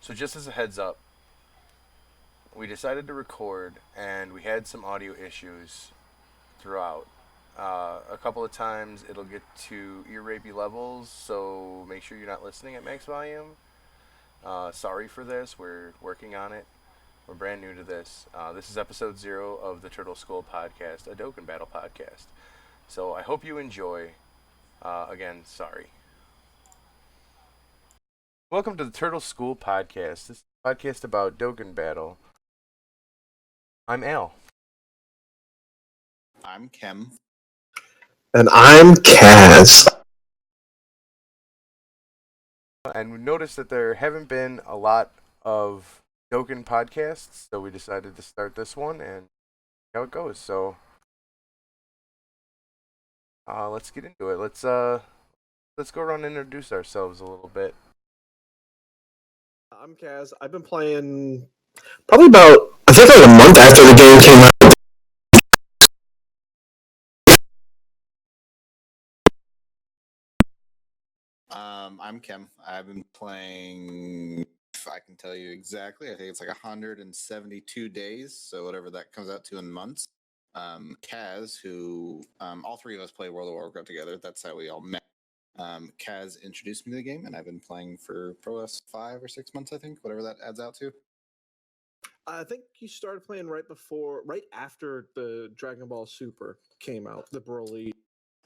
So just as a heads up, we decided to record, and we had some audio issues throughout. A couple of times it'll get to ear rapey levels, so make sure you're not listening at max volume. Sorry for this. We're working on it. We're brand new to this. This is episode 0 of the Turtle Skull podcast, a Dokkan Battle podcast. So I hope you enjoy. Again, sorry. Welcome to the Turtle School podcast. This is a podcast about Dokkan Battle. I'm Al. I'm Kim. And I'm Kaz. And we noticed that there haven't been a lot of Dokkan podcasts, so we decided to start this one and see how it goes. So let's get into it. Let's go around and introduce ourselves a little bit. I'm Kaz. I've been playing probably about, I think like a month after the game came out. I'm Kim. I've been playing, if I can tell you exactly, I think it's like 172 days, so whatever that comes out to in months. Kaz, who all three of us play World of Warcraft together, that's how we all met. Kaz introduced me to the game, and I've been playing for probably 5 or 6 months, I think, whatever that adds out to. I think you started playing right after the Dragon Ball Super came out, the Broly.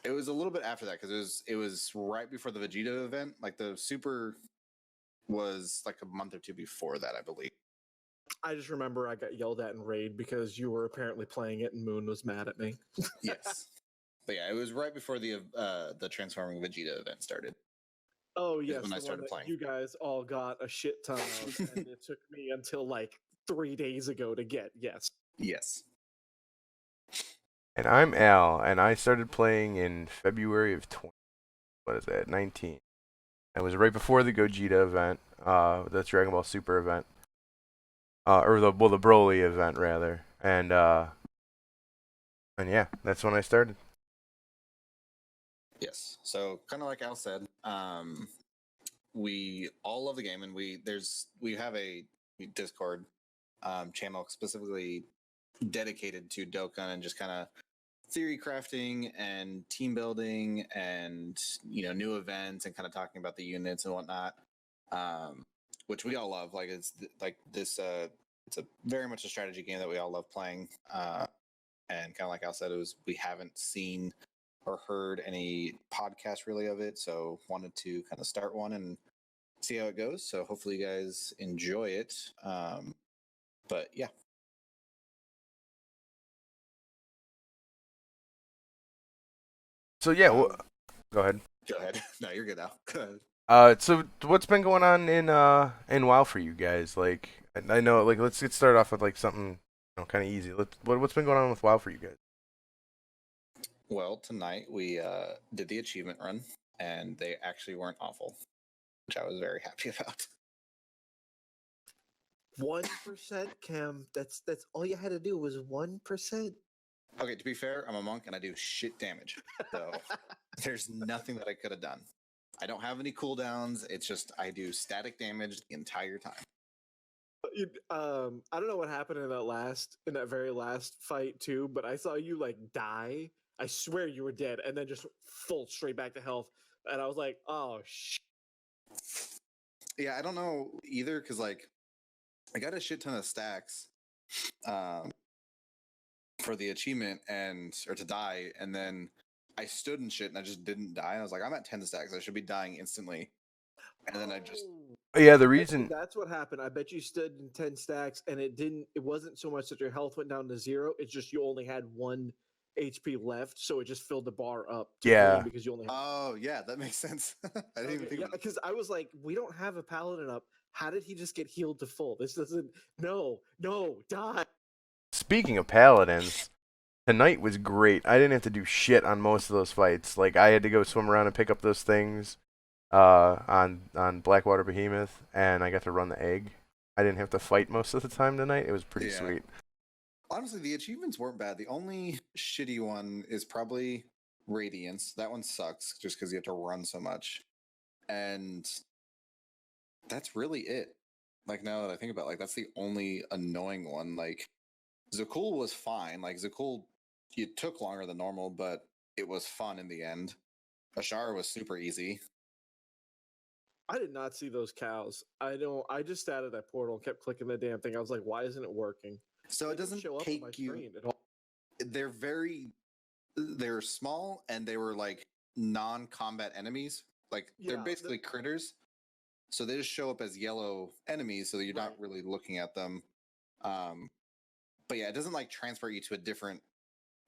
It was a little bit after that because it was right before the Vegeta event. Like the Super was like a month or two before that, I believe. I just remember I got yelled at in Raid because you were apparently playing it and Moon was mad at me. Yes. But yeah, it was right before the Transforming Vegeta event started. Oh yes, when I the one started that playing. you guys all got a shit ton of, and it took me until like 3 days ago to get. Yes. Yes. And I'm Al, and I started playing in February of 19. It was right before the Gogeta event, the Dragon Ball Super event, or the Broly event rather, and yeah, that's when I started. Yes. So kind of like Al said, we all love the game, and we have a Discord channel specifically dedicated to Dokkan and just kind of theory crafting and team building and new events and kind of talking about the units and whatnot, which we all love. Like it's like this it's a very much a strategy game that we all love playing, and kind of like Al said, we haven't seen or heard any podcast really of it, so wanted to kind of start one and see how it goes. So hopefully you guys enjoy it. But yeah. So yeah, go ahead. Go ahead. No, you're good now. Go ahead. So what's been going on in WoW for you guys? Like, I know, like, let's get started off with like something kind of easy. What's been going on with WoW for you guys? Well, tonight we did the achievement run, and they actually weren't awful, which I was very happy about. 1%, Cam. That's all you had to do was 1%. Okay, to be fair, I'm a monk and I do shit damage, so there's nothing that I could have done. I don't have any cooldowns. It's just I do static damage the entire time. I don't know what happened in that very last fight too, but I saw you like die. I swear you were dead, and then just full straight back to health. And I was like, oh shit. Yeah, I don't know either because like I got a shit ton of stacks for the achievement or to die, and then I stood and shit and I just didn't die. I was like, I'm at 10 stacks. I should be dying instantly. And then I just Yeah, the I bet you reason. that's what happened. I bet you stood in 10 stacks, and it wasn't so much that your health went down to 0. It's just you only had 1 HP left, so it just filled the bar up to Yeah. green because you only had. Oh yeah, that makes sense. I didn't even think Yeah, about it. because I was like, we don't have a paladin up. How did he just get healed to full? This doesn't. No, die. Speaking of paladins, tonight was great. I didn't have to do shit on most of those fights. Like, I had to go swim around and pick up those things on Blackwater Behemoth, and I got to run the egg. I didn't have to fight most of the time tonight. It was pretty sweet. Honestly, the achievements weren't bad. The only shitty one is probably Radiance. That one sucks just because you have to run so much. And that's really it. Like now that I think about it, like that's the only annoying one. Like Zakul was fine. Like Zakul, it took longer than normal, but it was fun in the end. Ashara was super easy. I did not see those cows. I don't. I just sat at that portal and kept clicking the damn thing. I was like, why isn't it working? So They it didn't doesn't show up on my take you. screen at all. They're very. They're small and they were like non-combat enemies. Like they're Yeah, basically critters. So they just show up as yellow enemies, so that you're right. not really looking at them. Um, but yeah, it doesn't like transport you to a different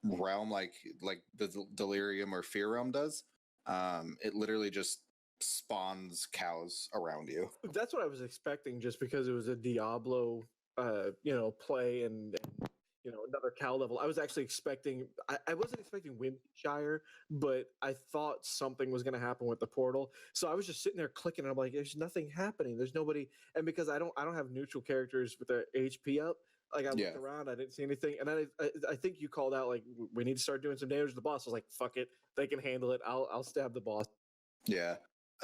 realm like the delirium or fear realm does. It literally just spawns cows around you. That's what I was expecting, just because it was a Diablo, play and another cow level. I was actually expecting. I wasn't expecting Windshire, but I thought something was going to happen with the portal. So I was just sitting there clicking, and I'm like, "There's nothing happening. There's nobody." And because I don't have neutral characters with their HP up. Like I looked Yeah, around, I didn't see anything, and then I think you called out like we need to start doing some damage to the boss. I was like, "Fuck it, they can handle it. I'll stab the boss." yeah.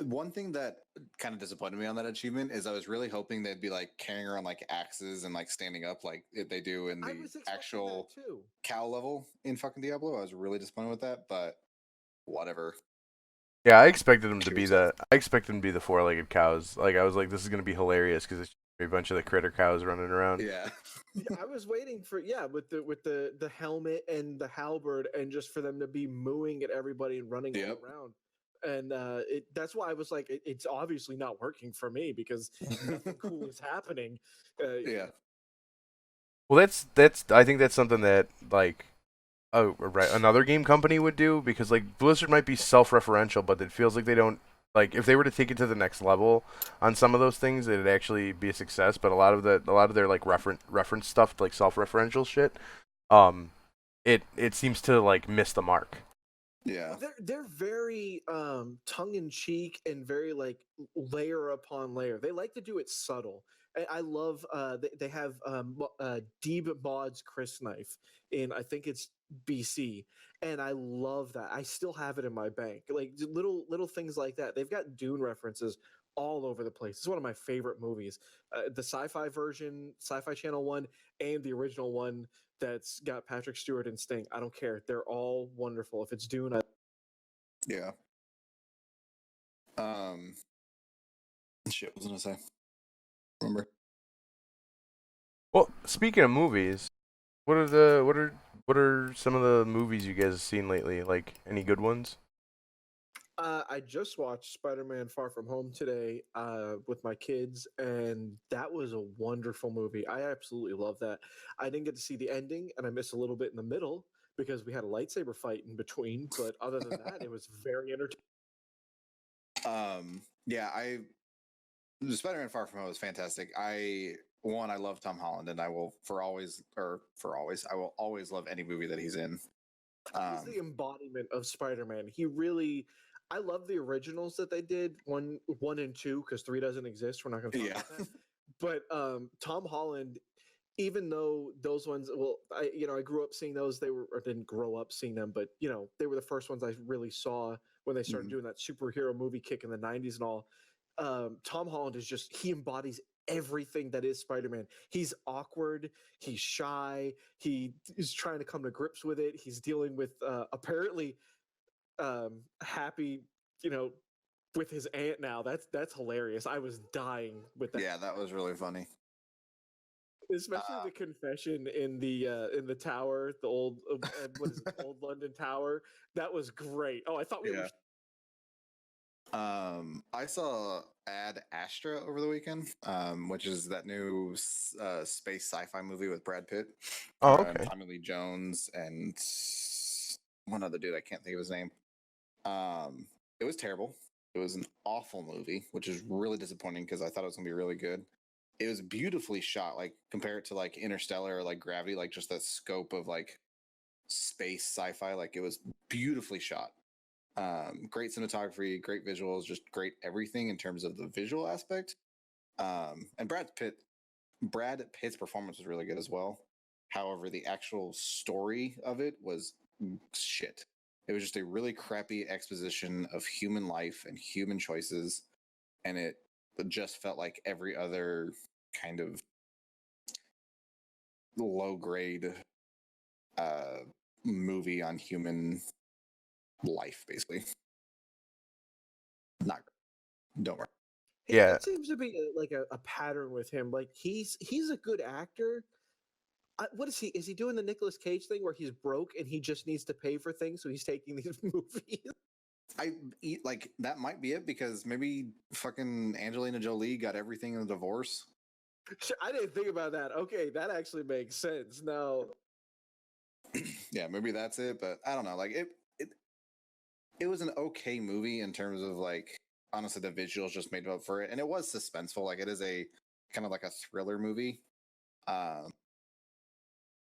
One thing that kind of disappointed me on that achievement is I was really hoping they'd be like carrying around like axes and like standing up like they do in I the was expecting that actual too. cow level in fucking Diablo. I was really disappointed with that, but whatever. Yeah, I expected them to True be stuff. the. I expected them to be the four-legged cows. Like I was like, this is gonna be hilarious because it's a bunch of the critter cows running around. Yeah. Yeah, I was waiting for with the helmet and the halberd, and just for them to be mooing at everybody and running all Yep. around. And that's why I was like, it's obviously not working for me because nothing cool is happening. Yeah. Well, that's. I think that's something that like, oh, right, another game company would do because like Blizzard might be self-referential, but it feels like they don't. Like if they were to take it to the next level on some of those things, it'd actually be a success. But a lot of their like reference stuff, like self-referential shit, um, it seems to like miss the mark. Yeah. They're very tongue in cheek and very like layer upon layer. They like to do it subtle. I love they have Deeb Mod's Chris Knife in, I think it's BC, and I love that. I still have it in my bank. Like little things like that. They've got Dune references all over the place. It's one of my favorite movies. The sci-fi version, Sci-Fi Channel one, and the original one that's got Patrick Stewart and Sting. I don't care. They're all wonderful. If it's Dune, Yeah. Um shit, what was I gonna say? Remember? Well, speaking of movies, what are some of the movies you guys have seen lately? Like any good ones? I just watched Spider-Man: Far From Home today with my kids, and that was a wonderful movie. I absolutely love that. I didn't get to see the ending, and I missed a little bit in the middle because we had a lightsaber fight in between. But other than that, it was very entertaining. Yeah, I the Spider-Man Far From Home is fantastic. I love Tom Holland, and I will I will always love any movie that he's in. He's Um, the embodiment of Spider-Man. He really, I love the originals that they did, one and two, because three doesn't exist. We're not going to talk yeah, about that. But Tom Holland, even though those ones, well, I grew up seeing those. They were, or didn't grow up seeing them, but they were the first ones I really saw when they started Mhm. doing that superhero movie kick in the '90s and all. Tom Holland is just, he embodies everything that is Spider-Man. He's awkward, he's shy, he is trying to come to grips with it. He's dealing with apparently Happy, you know, with his aunt now. That's hilarious. I was dying with that. Yeah, that was really funny. Especially the confession in the tower, the old what is it, the old London Tower. That was great. Oh, I thought we were. Yeah. I saw Ad Astra over the weekend, which is that new space sci-fi movie with Brad Pitt, Oh, and okay. Tommy Lee Jones, and one other dude I can't think of his name. It was terrible. It was an awful movie, which is really disappointing because I thought it was gonna be really good. It was beautifully shot, like compare it to like Interstellar or like Gravity, like just that scope of like space sci-fi. Like it was beautifully shot. Great cinematography, great visuals, just great everything in terms of the visual aspect. And Brad Pitt's performance was really good as well. However, the actual story of it was shit. It was just a really crappy exposition of human life and human choices, and it just felt like every other kind of low grade uh, movie on human life, basically. Not great. Don't worry. Yeah. It seems to be like a pattern with him. Like he's a good actor. What is he? Is he doing the Nicolas Cage thing where he's broke and he just needs to pay for things, so he's taking these movies? I eat like that might be it because maybe fucking Angelina Jolie got everything in the divorce. I didn't think about that. Okay, that actually makes sense. Now, Yeah, maybe that's it, but I don't know. Like it it was an okay movie in terms of like honestly the visuals just made up for it, and it was suspenseful. Like it is a kind of like a thriller movie, um,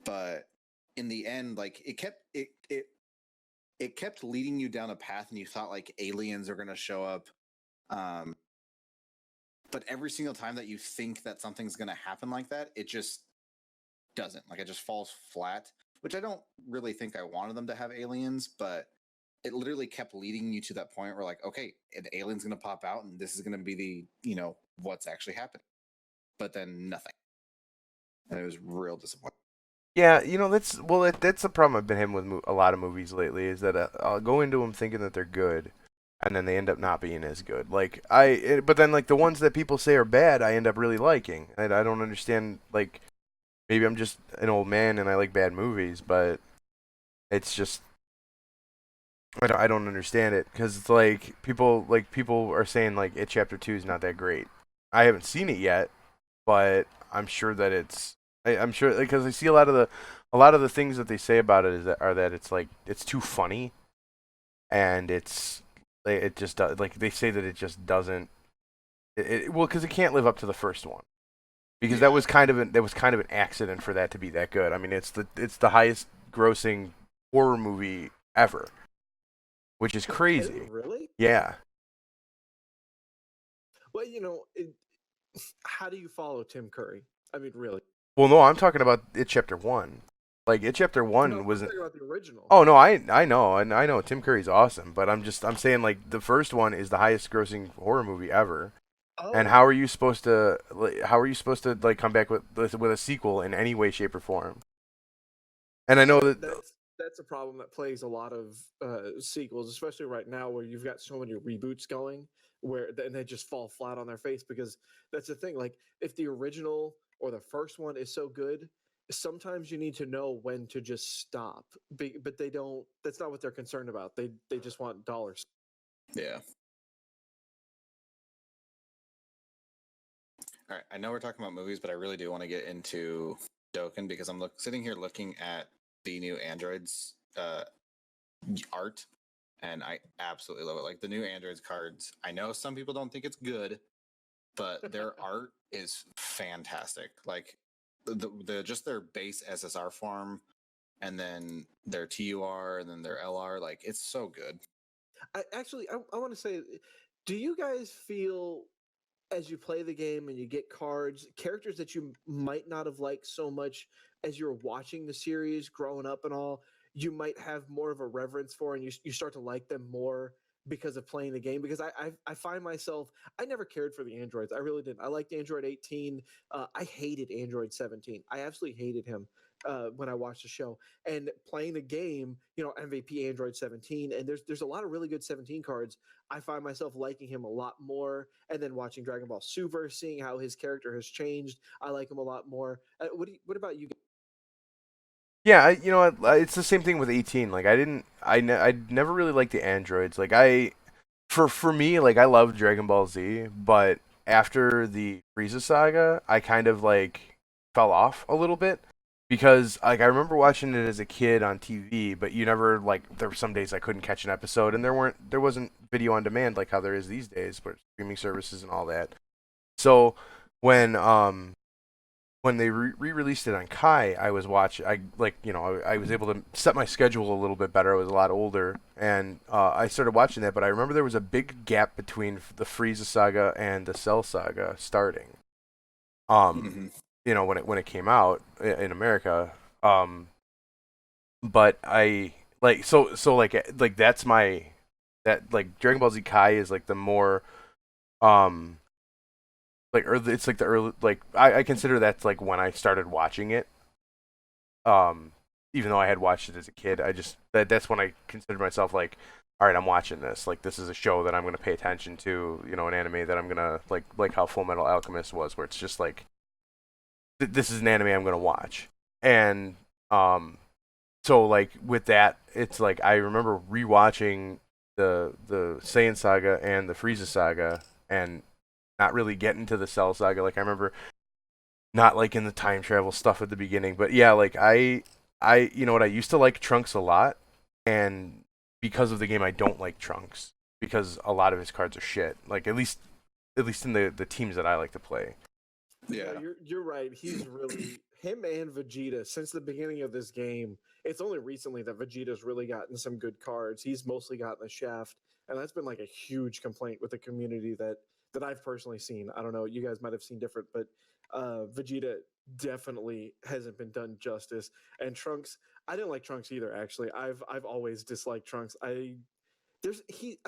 but in the end, like it kept leading you down a path, and you thought like aliens are going to show up. Um, but every single time that you think that something's going to happen like that, it just doesn't. Like it just falls flat. Which I don't really think I wanted them to have aliens, but it literally kept leading you to that point where like, okay, an alien's gonna pop out and this is gonna be the, what's actually happening. But then nothing. And it was real disappointing. Yeah, that's the problem I've been having with a lot of movies lately is that I'll go into them thinking that they're good, and then they end up not being as good. But then like the ones that people say are bad, I end up really liking, and I don't understand. Like maybe I'm just an old man and I like bad movies, but it's just I don't understand it because it's people are saying like It Chapter 2 is not that great. I haven't seen it yet, but I'm sure that I'm sure because I see a lot of the things that they say about it are that it's like it's too funny, and it just like they say that it just doesn't well because it can't live up to the first one because Yeah. that was kind of an accident for that to be that good. I mean it's the highest grossing horror movie ever, which is is it crazy. really? Yeah. Well, how do you follow Tim Curry? I mean, really? Well, no, I'm talking about It Chapter 1. Like It Chapter No, 1 I'm was talking about the original. Oh no, I know, and I know Tim Curry's awesome, but I'm saying like the first one is the highest grossing horror movie ever. And Oh, how are you supposed to like come back with a sequel in any way, shape, or form? And I know that that's a problem that plagues a lot of sequels, especially right now where you've got so many reboots going, where then they just fall flat on their face because that's the thing. Like, if the original or the first one is so good, sometimes you need to know when to just stop. But they don't. That's not what they're concerned about. They just want dollars. Yeah. All right. I know we're talking about movies, but I really do want to get into Dokkan because I'm sitting here looking at the new androids art, and I absolutely love it. Like the new androids cards. I know some people don't think it's good, but their art is fantastic. Like the just their base SSR form, and then their TUR, and then their LR. Like it's so good. I want to say, do you guys feel as you play the game and you get cards, characters that you might not have liked so much as you're watching the series growing up and all, you might have more of a reverence for and you start to like them more because of playing the game? Because I find myself, I never cared for the androids. I really didn't. I liked Android 18. I hated Android 17. I absolutely hated him when I watched the show. And playing the game, MVP Android 17, and there's a lot of really good 17 cards. I find myself liking him a lot more. And then watching Dragon Ball Super, seeing how his character has changed, I like him a lot more. What about you? yeah, you know what, it's the same thing with 18. Like I never really liked the androids. Like for me, like I love Dragon Ball Z, but after the Frieza saga, I kind of like fell off a little bit because like I remember watching it as a kid on TV, but you never like there were some days I couldn't catch an episode and there wasn't video on demand like how there is these days, but streaming services and all that. So when when they re-released it on Kai, I was watching. I was able to set my schedule a little bit better. I was a lot older, and I started watching that. But I remember there was a big gap between the Frieza saga and the Cell saga starting. Um, Mm-hmm. when it came out in America. But I like that's my that like Dragon Ball Z Kai is like the more um it's like the early like I consider that's like when I started watching it. Um, Even though I had watched it as a kid, that's when I considered myself like, all right, I'm watching this. Like this is a show that I'm gonna pay attention to. You know, an anime that I'm gonna like how Full Metal Alchemist was, where it's just like this is an anime I'm gonna watch. And um, so like with that, it's like I remember rewatching the Saiyan saga and the Frieza saga, and not really getting to the Cell saga. Like I remember not liking the time travel stuff at the beginning, but yeah, like I you know what, I used to like Trunks a lot, and because of the game, I don't like Trunks because a lot of his cards are shit. Like at least in the teams that I like to play. Yeah, Yeah. you're right. He's really him and Vegeta since the beginning of this game. It's only recently that Vegeta's really gotten some good cards. He's mostly gotten the shaft, and that's been like a huge complaint with the community that I've personally seen. I don't know, you guys might have seen different, but Vegeta definitely hasn't been done justice. And Trunks, I didn't like Trunks either. Actually, I've always disliked Trunks. I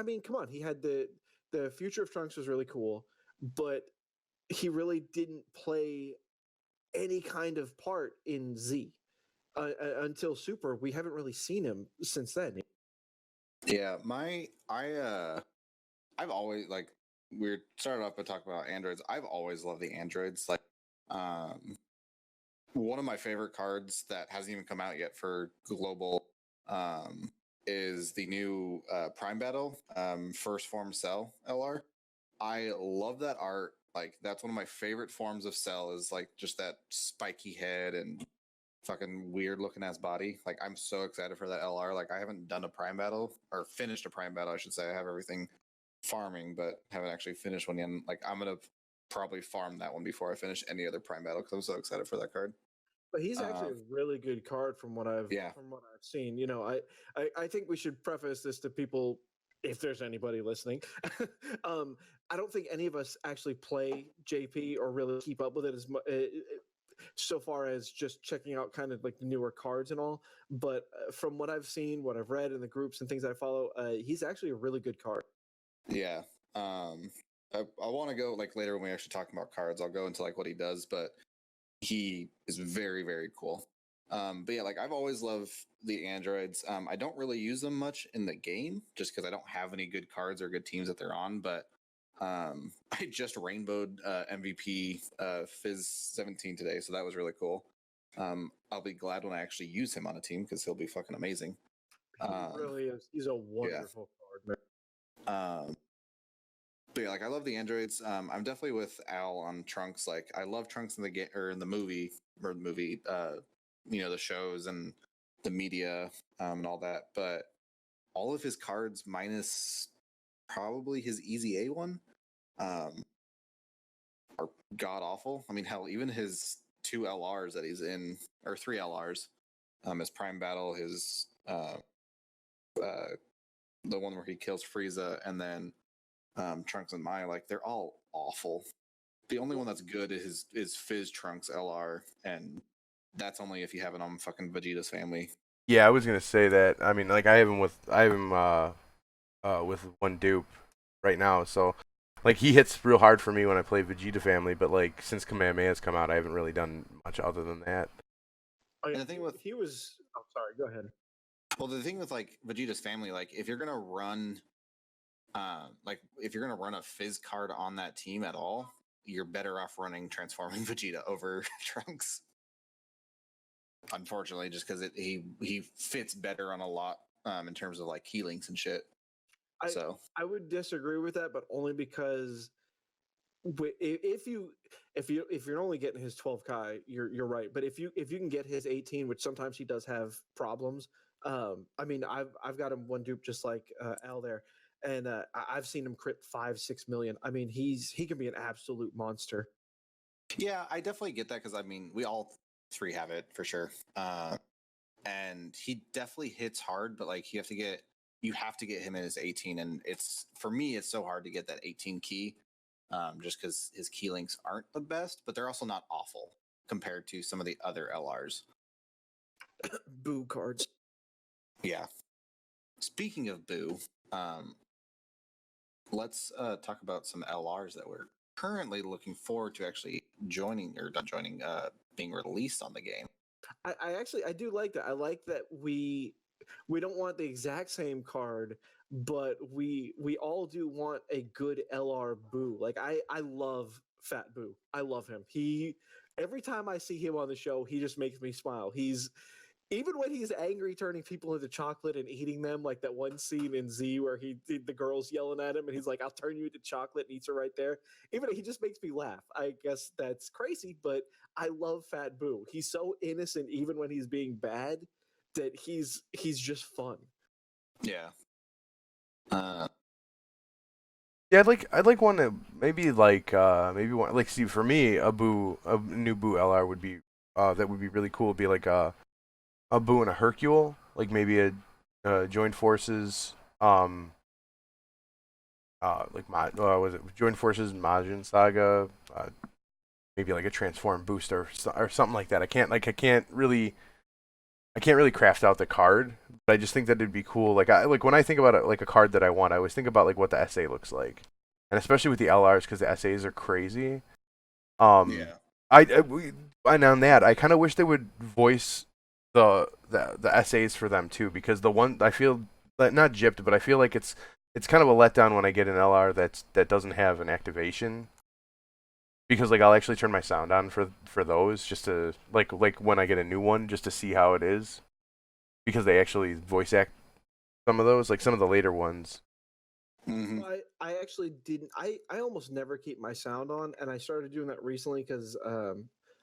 mean, come on, he had the future of Trunks was really cool, but he really didn't play any kind of part in Z until Super. We haven't really seen him since then. Yeah, I've always like we started off by talking about androids. I've always loved the androids. Like, um, one of my favorite cards that hasn't even come out yet for global, um, is the new Prime Battle, First Form Cell LR. I love that art. Like, that's one of my favorite forms of Cell. Is like just that spiky head and fucking weird looking ass body. Like, I'm so excited for that LR. Like, I haven't done a Prime Battle or finished a Prime Battle, I should say. I have everything farming, but haven't actually finished one yet. And, like, I'm gonna probably farm that one before I finish any other Prime Battle because I'm so excited for that card. But he's actually Uh, a really good card yeah, from what I've seen. You know, I think we should preface this to people if there's anybody listening. um, I don't think any of us actually play JP or really keep up with it as much. So far as just checking out kind of like the newer cards and all, but from what I've seen, what I've read in the groups and things I follow, he's actually a really good card. yeah. I want to go like later when we actually talk about cards. I'll go into like what he does, but he is very very cool. But yeah, like I've always loved the androids. I don't really use them much in the game just because I don't have any good cards or good teams that they're on. But I just rainbowed MVP Fizz 17 today, so that was really cool. I'll be glad when I actually use him on a team because he'll be fucking amazing. He Um, really is. He's a yeah. wonderful card, Um, but yeah, like I love the androids. I'm definitely with Al on Trunks. Like I love Trunks in the game or in the movie or the movie. You know, the shows and the media, and all that. But all of his cards minus probably his Easy A one, um, are god awful. I mean, hell, even his two LRs that he's in or three LRs, his Prime Battle, his uh, the one where he kills Frieza, and then Trunks and Maya, like they're all awful. The only man. one that's good is Fizz Trunks LR, and that's only if you have it on fucking Vegeta's family. Yeah, I was gonna say that. I mean, like I have him with one dupe right now, so like he hits real hard for me when I play Vegeta Family, but like since Kamehameha's come out, I haven't really done much other than that. Oh yeah, And the thing with he was. I'm sorry. Go ahead. the thing with like Vegeta's family, like if you're gonna run, like if you're gonna run a Fizz card on that team at all, you're better off running transforming Vegeta over Trunks. Unfortunately, just because he fits better on a lot, in terms of like healings and shit. I So I would disagree with that, but only because if if you're only getting his 12K, you're right. But if you can get his 18, which sometimes he does have problems. I mean, I've got him one dupe just like Al there, and I've seen him crit 5-6 million. I mean, he can be an absolute monster. yeah, I definitely get that because I mean we all three have it for sure. And he definitely hits hard, but like you have to get him in his 18, and it's for me it's so hard to get that 18 key, just because his key links aren't the best, but they're also not awful compared to some of the other LRs. Boo cards. Yeah. Speaking of Boo, um, let's talk about some LRs that were currently looking forward to actually joining or not joining, being released on the game. I do like that. I like that we don't want the exact same card, but we all do want a good LR Boo. Like I love Fat Boo. I love him. He every time I see him on the show, he just makes me smile. He's even when he's angry, turning people into chocolate and eating them, like that one scene in Z where the girl's yelling at him and he's like, "I'll turn you into chocolate," and eats her right there. Even he just makes me laugh. I guess that's crazy, but I love Fat Boo. He's so innocent, even when he's being bad, that he's just fun. Yeah. Uh, Yeah, I'd like one to maybe maybe one like see for me a new Boo LR would be that would be really cool. Would be like a Boo and a Hercule, like maybe a joined forces like was it joined forces Majin Saga, maybe like a transform booster or something like that. I can't really craft out the card, but I just think that it'd be cool. Like I like when I think about it, like a card that I want, I always think about like what the SA looks like, and especially with the LRs because the SAs are crazy. yeah. And on that, I kind of wish they would voice the SAs for them too, because the one I feel not gypped, but I feel like it's kind of a letdown when I get an LR that doesn't have an activation, because like I'll actually turn my sound on for those just to like when I get a new one just to see how it is, because they actually voice act some of those, like some of the later ones. Hmm. Well, I actually didn't. I almost never keep my sound on, and I started doing that recently because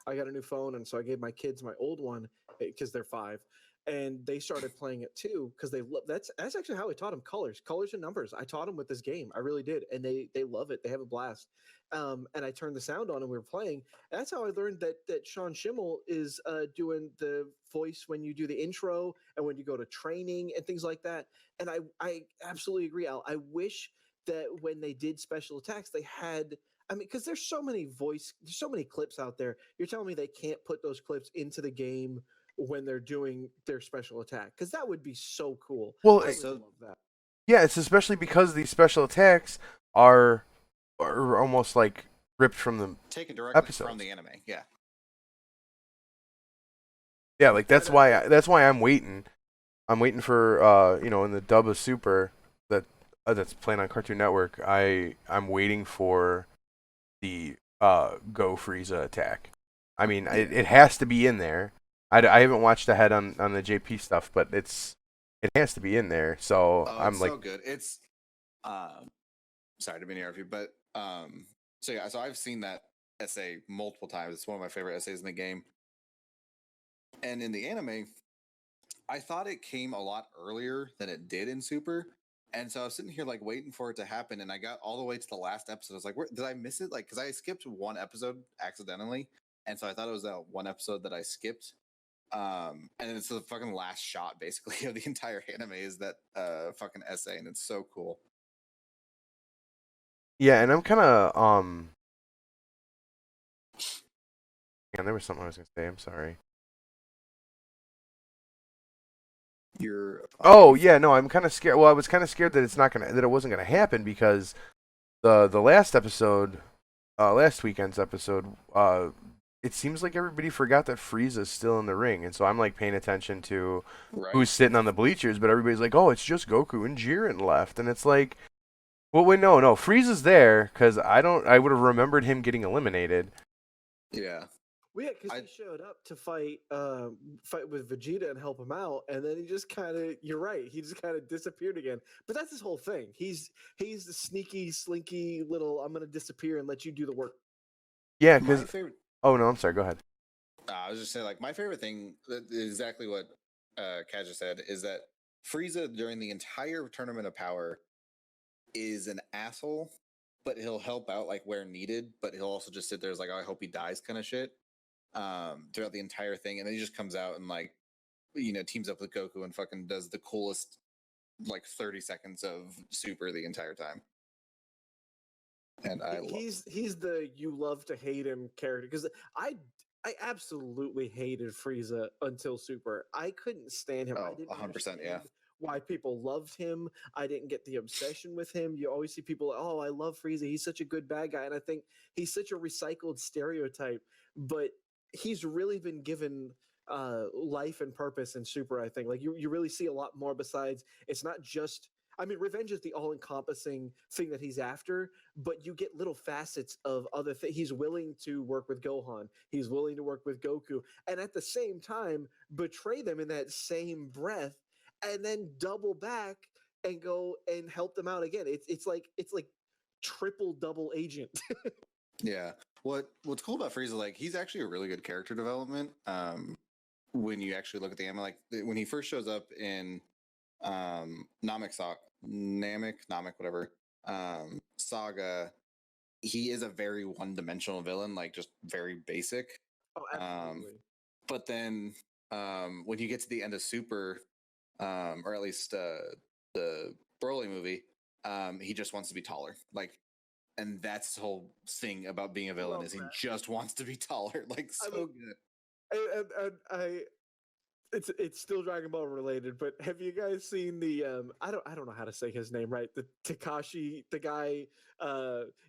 I got a new phone, and so I gave my kids my old one because they're 5, and they started playing it too because they love. That's actually how I taught them colors and numbers. I taught them with this game. I really did, and they love it. They have a blast. And I turned the sound on, and we were playing. And that's how I learned that Sean Schimmel is doing the voice when you do the intro and when you go to training and things like that. And I absolutely agree, Al. I wish that when they did special attacks, they had. I mean, because there's so many clips out there. You're telling me they can't put those clips into the game when they're doing their special attack? Because that would be so cool. Well, I would So love that. yeah, it's especially because these special attacks are are almost like ripped from the taken directly from episodes. the anime. Yeah. Yeah, like And that's why I'm waiting. I'm waiting for in the dub of Super that that's playing on Cartoon Network. I'm waiting for the Go Frieza attack. I mean, Yeah. it has to be in there. I haven't watched ahead on the JP stuff, but it has to be in there. So Oh, I'm it's like, so good. It's um sorry to be near you, but so yeah, so I've seen that essay multiple times. It's one of my favorite essays in the game. And in the anime, I thought it came a lot earlier than it did in Super. And so I was sitting here like waiting for it to happen, and I got all the way to the last episode. I was like, "Where did I miss it?" Like, because I skipped one episode accidentally, and so I thought it was that one episode that I skipped. And it's the fucking last shot, basically, of the entire anime is that fucking essay, and it's so cool. yeah, and I'm kind of yeah, there was something I was gonna say. I'm sorry. You're Oh yeah, no, I'm kind of scared. Well, I was kind of scared that that it wasn't gonna happen because the last episode, last weekend's episode, it seems like everybody forgot that Frieza's still in the ring, and so I'm like paying attention to right. who's sitting on the bleachers, but everybody's like, oh, it's just Goku and Jiren left, and it's like, well, wait, no, Frieza's there because I would have remembered him getting eliminated. Yeah. well, yeah, because I he showed up to fight with Vegeta and help him out, and then he just kind of. You're right. He just kind of disappeared again. But that's his whole thing. He's the sneaky, slinky little. I'm gonna disappear and let you do the work. Yeah, my because favorite. oh no, I'm sorry. Go ahead. I was just saying, like, my favorite thing, exactly what Kaj just said, is that Frieza during the entire Tournament of Power is an asshole, but he'll help out like where needed. But he'll also just sit there as like, oh, I hope he dies, kind of shit. Throughout the entire thing, and then he just comes out and like, teams up with Goku and fucking does the coolest like 30 seconds of Super the entire time. And I love. He's the you love to hate him character because I absolutely hated Frieza until Super. I couldn't stand him. I Oh, didn't 100%. Yeah. understand why people loved him. I didn't get the obsession with him. You always see people, oh, I love Frieza. He's such a good bad guy. And I think he's such a recycled stereotype, but he's really been given life and purpose in Super. I think like you really see a lot more besides it's not just. I mean, revenge is the all-encompassing thing that he's after, but you get little facets of other things. He's willing to work with Gohan. He's willing to work with Goku, and at the same time, betray them in that same breath, and then double back and go and help them out again. It's like triple double agent. Yeah. What's cool about Frieza, like he's actually a really good character development. When you actually look at the anime, like when he first shows up in Namek, whatever, Saga, he is a very one-dimensional villain, like just very basic. Oh, absolutely. But then when you get to the end of Super, or at least the Broly movie, he just wants to be taller. Like, and that's the whole thing about being a villain Love is he that. just wants to be taller. Like, so I mean, good. I it's still Dragon Ball related, but have you guys seen the I don't know how to say his name right. The Takashi, the guy,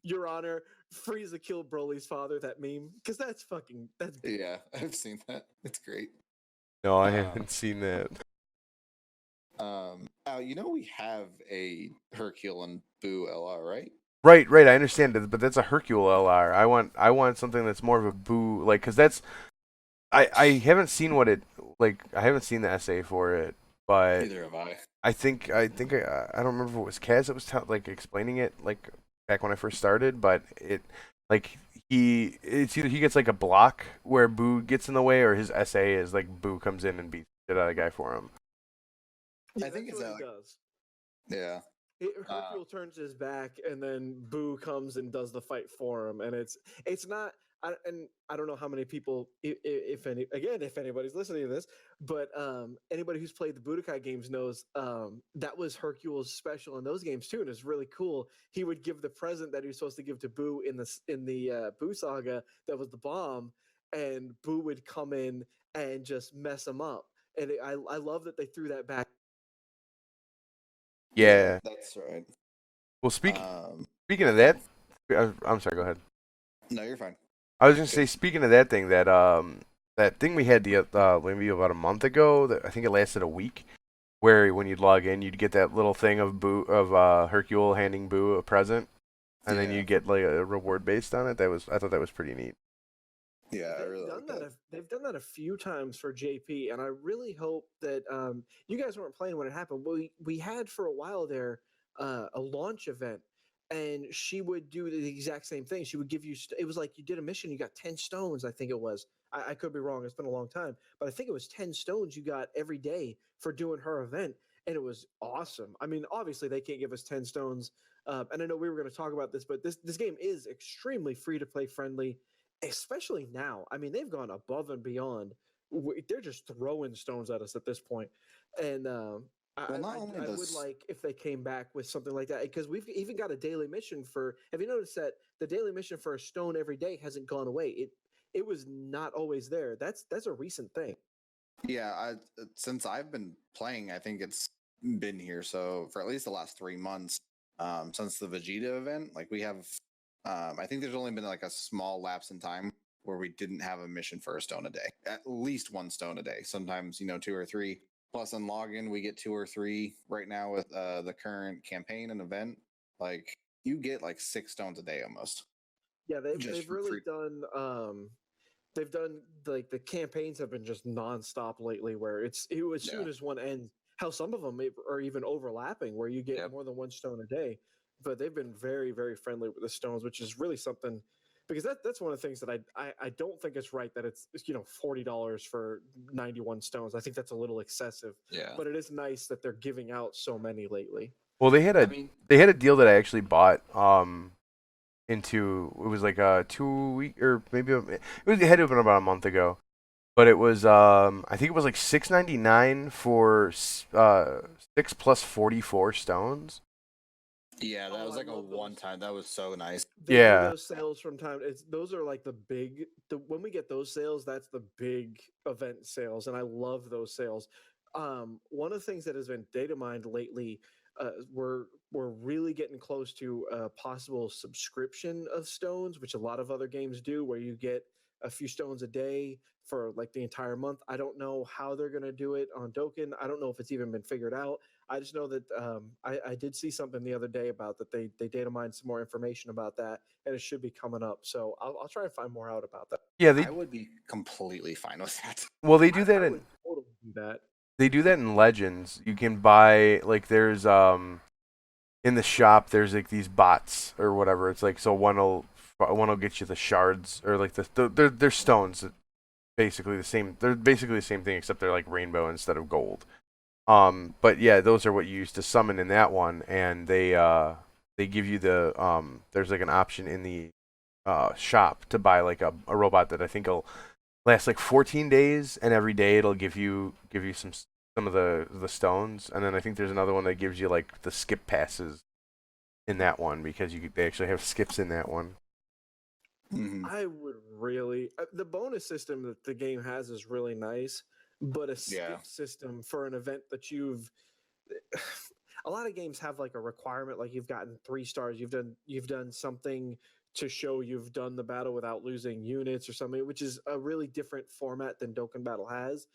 Your Honor, Frieza killed Broly's father, that meme? Because that's Yeah, I've seen that. It's great. No, I Um, haven't seen that. we have a Hercule and Boo LR, right? Right, right. I understand it, but that's a Hercule LR. I want something that's more of a Boo, like, because that's I haven't seen what it like. I haven't seen the essay for it, but Neither have I. I don't remember if it was Kaz that was like explaining it like back when I first started, but it like it's either he gets like a block where Boo gets in the way, or his essay is like Boo comes in and beats the shit out of the guy for him. yeah, I think that's it's what that. he does. Yeah. Hercule turns his back, and then Boo comes and does the fight for him, and it's not. And I don't know how many people, if any, again, if anybody's listening to this, but anybody who's played the Budokai games knows that was Hercule's special in those games too, and it's really cool. He would give the present that he was supposed to give to Boo in the Boo saga that was the bomb, and Boo would come in and just mess him up. And I love that they threw that back. Yeah. That's right. Well, speaking of go that, ahead. I'm sorry. Go ahead. No, you're fine. I was gonna say, Good. speaking of that thing, that thing we had the maybe about a month ago. That I think it lasted a week. Where when you'd log in, you'd get that little thing of Hercule handing Boo a present, and then Yeah. you get like a reward based on it. I thought that was pretty neat. Yeah, I really like that. They've done that a few times for JP, and I really hope that you guys weren't playing when it happened. But we had for a while there a launch event, and she would do the exact same thing. She would give you. It was like you did a mission, you got 10 stones. I think it was. I could be wrong. It's been a long time, but I think it was 10 stones you got every day for doing her event, and it was awesome. I mean, obviously they can't give us 10 stones, and I know we were going to talk about this, but this game is extremely free to play friendly, especially now. I mean, they've gone above and beyond. They're just throwing stones at us at this point, and Well, not only I would does like if they came back with something like that because we've even got a daily mission for. Have you noticed that the daily mission for a stone every day hasn't gone away? It was not always there. That's a recent thing. yeah, since I've been playing, I think it's been here. So for at least the last 3 months, since the Vegeta event, like we have, I think there's only been like a small lapse in time where we didn't have a mission for a stone a day, at least one stone a day. Sometimes two or three. Plus on login, we get two or three right now with the current campaign and event. Like you get like 6 stones a day almost, Yeah, just they've for really free. done they've done like the campaigns have been just nonstop lately where as Yeah. soon as one ends, how some of them are even overlapping where you get Yep. more than one stone a day, but they've been very very friendly with the stones, which is really something because that's one of the things that I don't think it's right that it's $40 for 91 stones. I think that's a little excessive, Yeah. but it is nice that they're giving out so many lately. Well, I mean, they had a deal that I actually bought into it was like a 2 week or maybe it had to have been about a month ago, but it was I think it was like $6.99 for 6 plus 44 stones. yeah, that Oh, was I like a love those. one time. That was so nice. They do Yeah, those sales from time. Those are like when we get those sales, that's the big event sales, and I love those sales. One of the things that has been data mined lately, we're really getting close to a possible subscription of stones, which a lot of other games do, where you get a few stones a day for like the entire month. I don't know how they're going to do it on Dokkan. I don't know if it's even been figured out. I just know that I did see something the other day about that they data mined some more information about that, and it should be coming up. So I'll try and find more out about that. Yeah, I would be completely fine with that. they do that I in would totally do that. they do that in Legends. You can buy like there's in the shop there's like these bots or whatever. It's like so one will get you the shards or like they're stones basically the same. They're basically the same thing except they're like rainbow instead of gold. But yeah, those are what you use to summon in that one, and they give you the there's like an option in the shop to buy like a robot that I think will last like 14 days, and every day it'll give you some of the stones, and then I think there's another one that gives you like the skip passes in that one because they actually have skips in that one. Mhm. I would really the bonus system that the game has is really nice, but a skip Yeah. system for an event that you've a lot of games have like a requirement, like you've gotten 3 stars, you've done something to show you've done the battle without losing units or something, which is a really different format than Dokkan Battle has.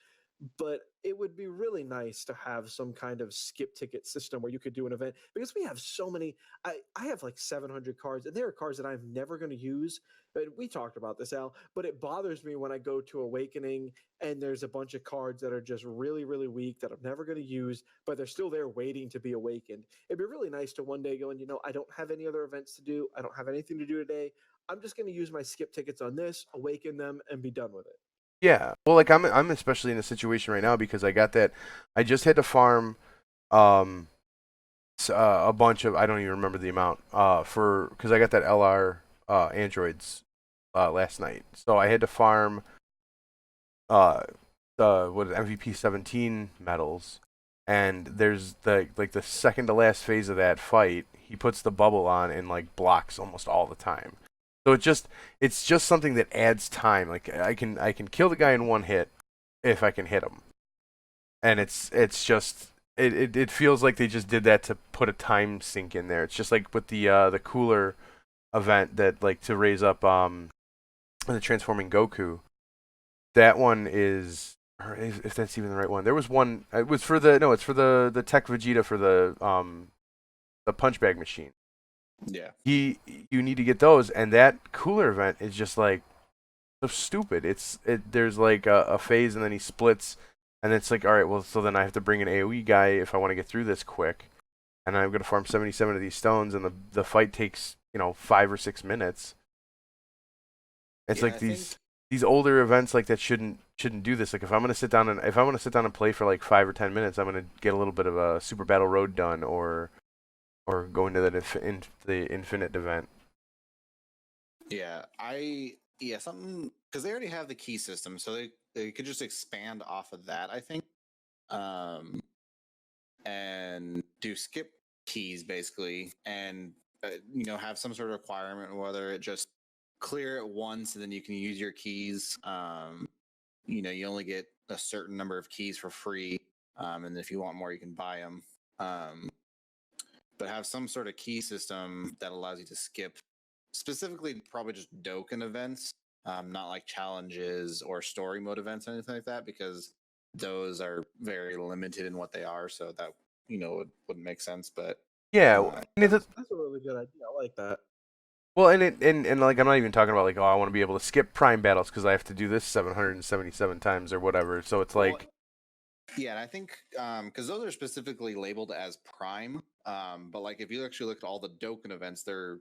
But it would be really nice to have some kind of skip ticket system where you could do an event, because we have so many. I have like 700 cards, and there are cards that I'm never going to use. But we talked about this, Al, but it bothers me when I go to Awakening and there's a bunch of cards that are just really, really weak that I'm never going to use, but they're still there waiting to be awakened. It'd be really nice to one day go and, I don't have any other events to do. I don't have anything to do today. I'm just going to use my skip tickets on this, awaken them, and be done with it. Yeah, well, like I'm especially in a situation right now because I got that. I just had to farm um a bunch of I don't even remember the amount for because I got that LR androids last night, so I had to farm uh the what is it, MVP 17 medals, and there's the second to last phase of that fight. He puts the bubble on and like blocks almost all the time. So it's just something that adds time. Like I can kill the guy in one hit if I can hit him, and it's just it feels like they just did that to put a time sink in there. It's just like with the cooler event that like to raise up the transforming Goku. That one is or if that's even the right one. There was one. It was for the no. It's for the Tech Vegeta for the punch bag machine. Yeah. You need to get those, and that cooler event is just like so stupid. There's like a phase, and then he splits, and it's like all right, well, so then I have to bring an AOE guy if I want to get through this quick, and I'm gonna farm 77 of these stones, and the fight takes 5 or 6 minutes. It's Yeah, like I these think these older events like that shouldn't do this. Like if I'm gonna sit down and play for like 5 or 10 minutes, I'm gonna get a little bit of a Super Battle Road done or go into the Infinite event. Yeah, something because they already have the key system, so they could just expand off of that, I think, um, and do skip keys basically, and have some sort of requirement, whether it just clear it once and then you can use your keys. You only get a certain number of keys for free, and if you want more, you can buy them. But have some sort of key system that allows you to skip specifically probably just Dokkan events, not like challenges or story mode events, anything like that, because those are very limited in what they are. So that wouldn't make sense. But Yeah, uh, and That's a really good idea. I like that. well, and like I'm not even talking about like I want to be able to skip prime battles because I have to do this 777 times or whatever. So it's well, like yeah, and I think because those are specifically labeled as prime. But like if you actually look at all the Dokkan events, they're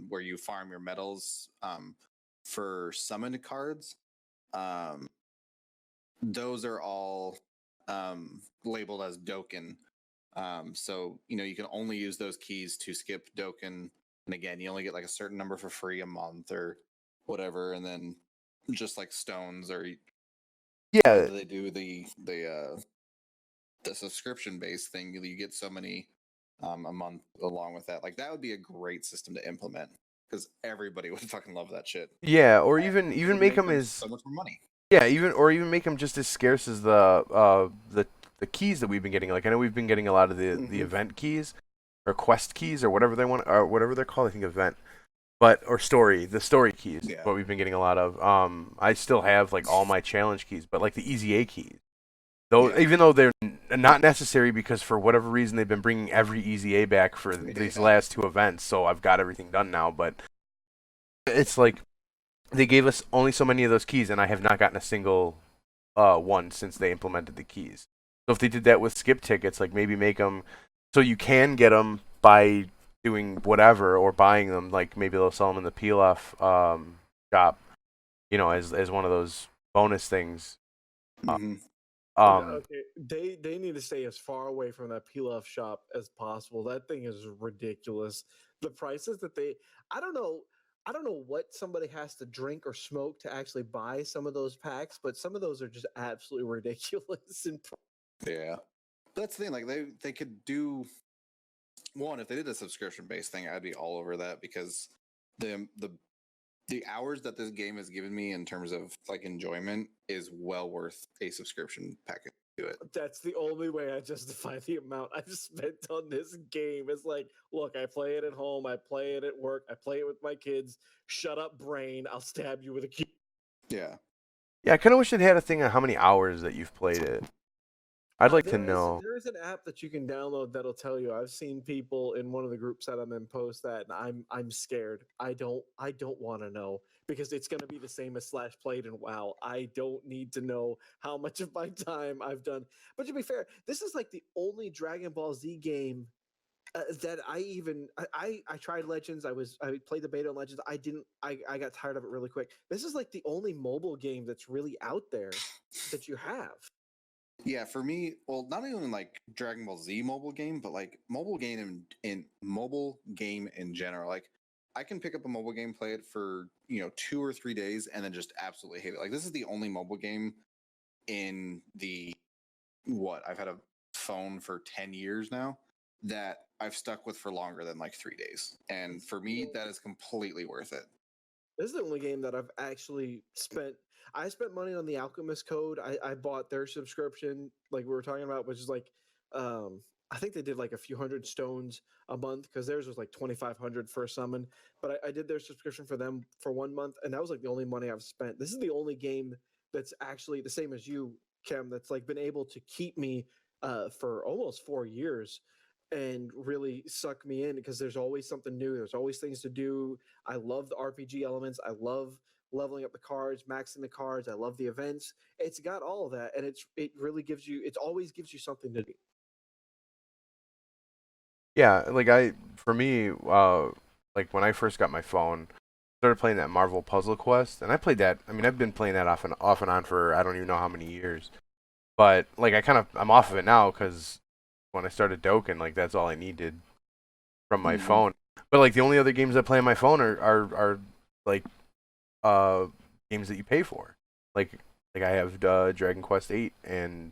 where you farm your medals for summoned cards. Um, those are all labeled as Dokkan. So you can only use those keys to skip Dokkan, and again, you only get like a certain number for free a month or whatever, and then just like stones or yeah, they do the subscription based thing. You get so many a month along with that. Like that would be a great system to implement because everybody would fucking love that shit. yeah, or And even it even would make make them them as so much more money. yeah, even make them just as scarce as the the keys that we've been getting. Like I know we've been getting a lot of the event keys or quest keys or whatever they want or whatever they're called. I think event, but or story the story keys. Yeah. What we've been getting a lot of. I still have like all my challenge keys, but like the Easy A keys. Though Yeah. even though they're not necessary because for whatever reason they've been bringing every Easy A back for these last two events, so I've got everything done now. But it's like they gave us only so many of those keys, and I have not gotten a single one since they implemented the keys. So if they did that with skip tickets, like maybe make them so you can get them by doing whatever or buying them, like maybe they'll sell them in the peel off shop, you know, as one of those bonus things. Mm-hmm. Okay, they need to stay as far away from that peel off shop as possible. That thing is ridiculous. The prices that I don't know, I don't know what somebody has to drink or smoke to actually buy some of those packs, but some of those are just absolutely ridiculous. Yeah, that's the thing. Like they could do one if they did a subscription based thing. I'd be all over that because the hours that this game has given me in terms of like enjoyment is well worth a subscription package to it. That's the only way I justify the amount I've spent on this game. It's like, look, I play it at home, I play it at work, I play it with my kids. Shut up, brain! I'll stab you with a key. Yeah. Yeah, I kind of wish it had a thing on how many hours that you've played it. I'd like to know. There is an app that you can download that'll tell you. I've seen people in one of the groups that I'm in post that, and I'm scared. I don't want to know because it's going to be the same as Slash played in WoW. I don't need to know how much of my time I've done. But to be fair, this is like the only Dragon Ball Z game that I tried Legends. I played the beta on Legends. I got tired of it really quick. This is like the only mobile game that's really out there that you have. Yeah, for me, well, not even like Dragon Ball Z mobile game, but like mobile game in mobile game in general. Like I can pick up a mobile game, play it for 2 or 3 days, and then just absolutely hate it. Like this is the only mobile game in the what I've had a phone for 10 years now that I've stuck with for longer than like 3 days, and for me, that is completely worth it. This is the only game that I've actually spent. I spent money on the Alchemist Code. I bought their subscription, like we were talking about, which is like, I think they did like a few hundred stones a month because theirs was like 2,500 for a summon. But I did their subscription for them for 1 month, and that was like the only money I've spent. This is the only game that's actually the same as you, Cam. That's like been able to keep me for almost 4 years and really suck me in because there's always something new. There's always things to do. I love the RPG elements. I love leveling up the cards, maxing the cards. I love the events. It's got all of that, and it really gives you. It always gives you something to do. Yeah, like for me, like when I first got my phone, started playing that Marvel Puzzle Quest, and I played that. I mean, I've been playing that off and on for I don't even know how many years. But like I'm off of it now because when I started Dokkan, like that's all I needed from my phone. But like the only other games I play on my phone are like uh games that you pay for. Like I have Dragon Quest 8 and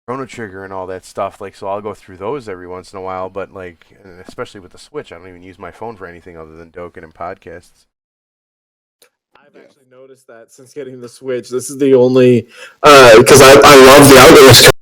Chrono Trigger and all that stuff. Like so I'll go through those every once in a while, but like and especially with the Switch, I don't even use my phone for anything other than Dokkan and podcasts. I've actually noticed that since getting the Switch. This is the only because I love the Alchemist.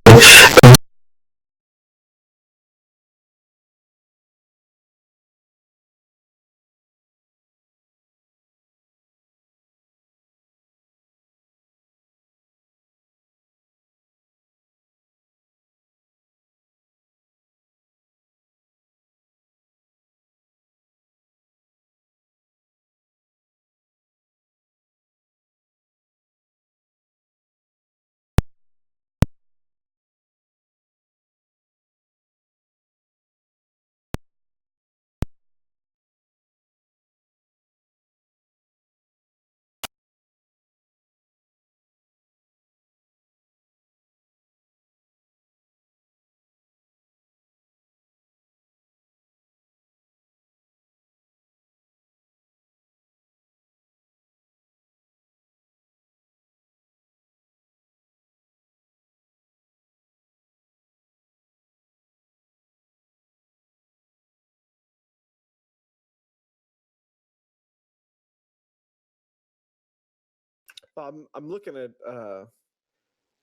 I'm looking at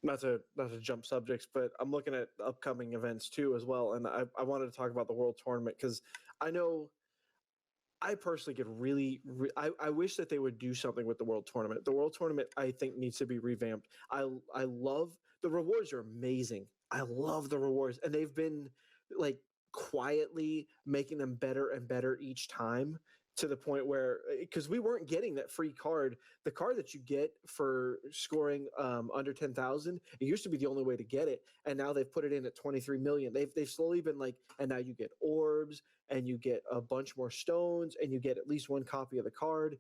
not to jump subjects, but I'm looking at upcoming events too as well, and I wanted to talk about the World Tournament because I know I personally get I wish that they would do something with the World Tournament. The World Tournament I think needs to be revamped. I love the rewards are amazing. I love the rewards, and they've been like quietly making them better and better each time to the point where because we weren't getting that free card, the card that you get for scoring under 10,000, it used to be the only way to get it, and now they've put it in at 23 million. They've slowly been like, and now you get orbs and you get a bunch more stones and you get at least one copy of the card.